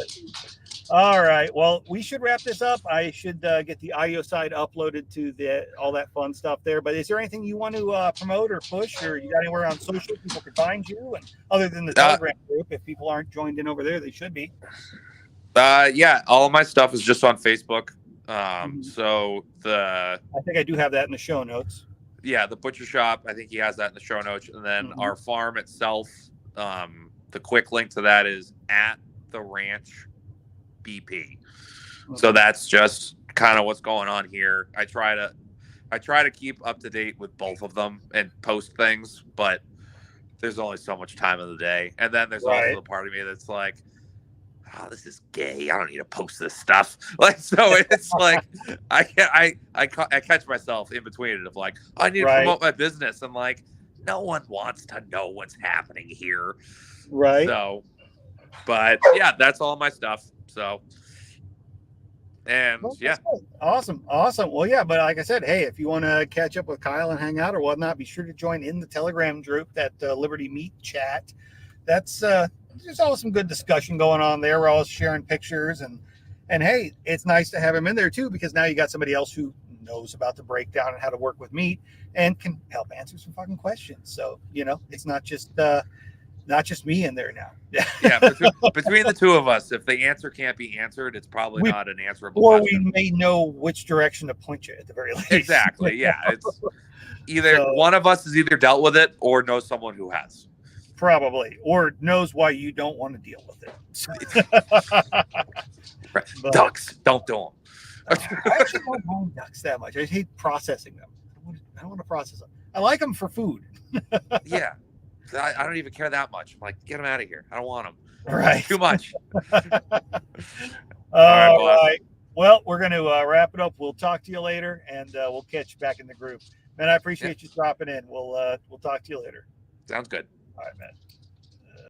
Speaker 1: all right. Well, we should wrap this up. I should get the audio side uploaded to all that fun stuff there. But is there anything you want to promote or push, or you got anywhere on social people can find you? And other than the Telegram group, if people aren't joined in over there, they should be.
Speaker 2: Yeah, all of my stuff is just on Facebook. So
Speaker 1: I think I do have that in the show notes.
Speaker 2: Yeah, the butcher shop, I think he has that in the show notes. And then our farm itself, the quick link to that is at the ranch BP. Okay. So that's just kind of what's going on here. I try to keep up to date with both of them and post things, but there's only so much time of the day. And then there's also the part of me that's like, oh, this is gay. I don't need to post this stuff. So it's like I catch myself in between it of like, I need to promote my business. And like, no one wants to know what's happening here.
Speaker 1: Right.
Speaker 2: So, but yeah, that's all my stuff. So, and yeah.
Speaker 1: Awesome. Well, yeah, but like I said, hey, if you want to catch up with Kyle and hang out or whatnot, be sure to join in the Telegram group, that Liberty Meat chat. That's there's always some good discussion going on there. We're always sharing pictures and hey, it's nice to have him in there too, because now you got somebody else who knows about the breakdown and how to work with meat and can help answer some fucking questions. So, it's not just me in there now.
Speaker 2: Yeah, between the two of us, if the answer can't be answered, it's probably not an answerable question.
Speaker 1: We may know which direction to point you at the very least.
Speaker 2: Exactly. Yeah, it's either one of us has either dealt with it or knows someone who has.
Speaker 1: Probably, or knows why you don't want to deal with it.
Speaker 2: Right. Ducks, don't do them.
Speaker 1: I actually don't mind ducks that much. I hate processing them. I don't want to process them. I like them for food.
Speaker 2: Yeah, I don't even care that much. I'm like, get them out of here. I don't want them.
Speaker 1: Right.
Speaker 2: Too much.
Speaker 1: All right. Well, we're going to wrap it up. We'll talk to you later, and we'll catch you back in the group. Man, I appreciate you dropping in. We'll talk to you later.
Speaker 2: Sounds good.
Speaker 1: All right, man.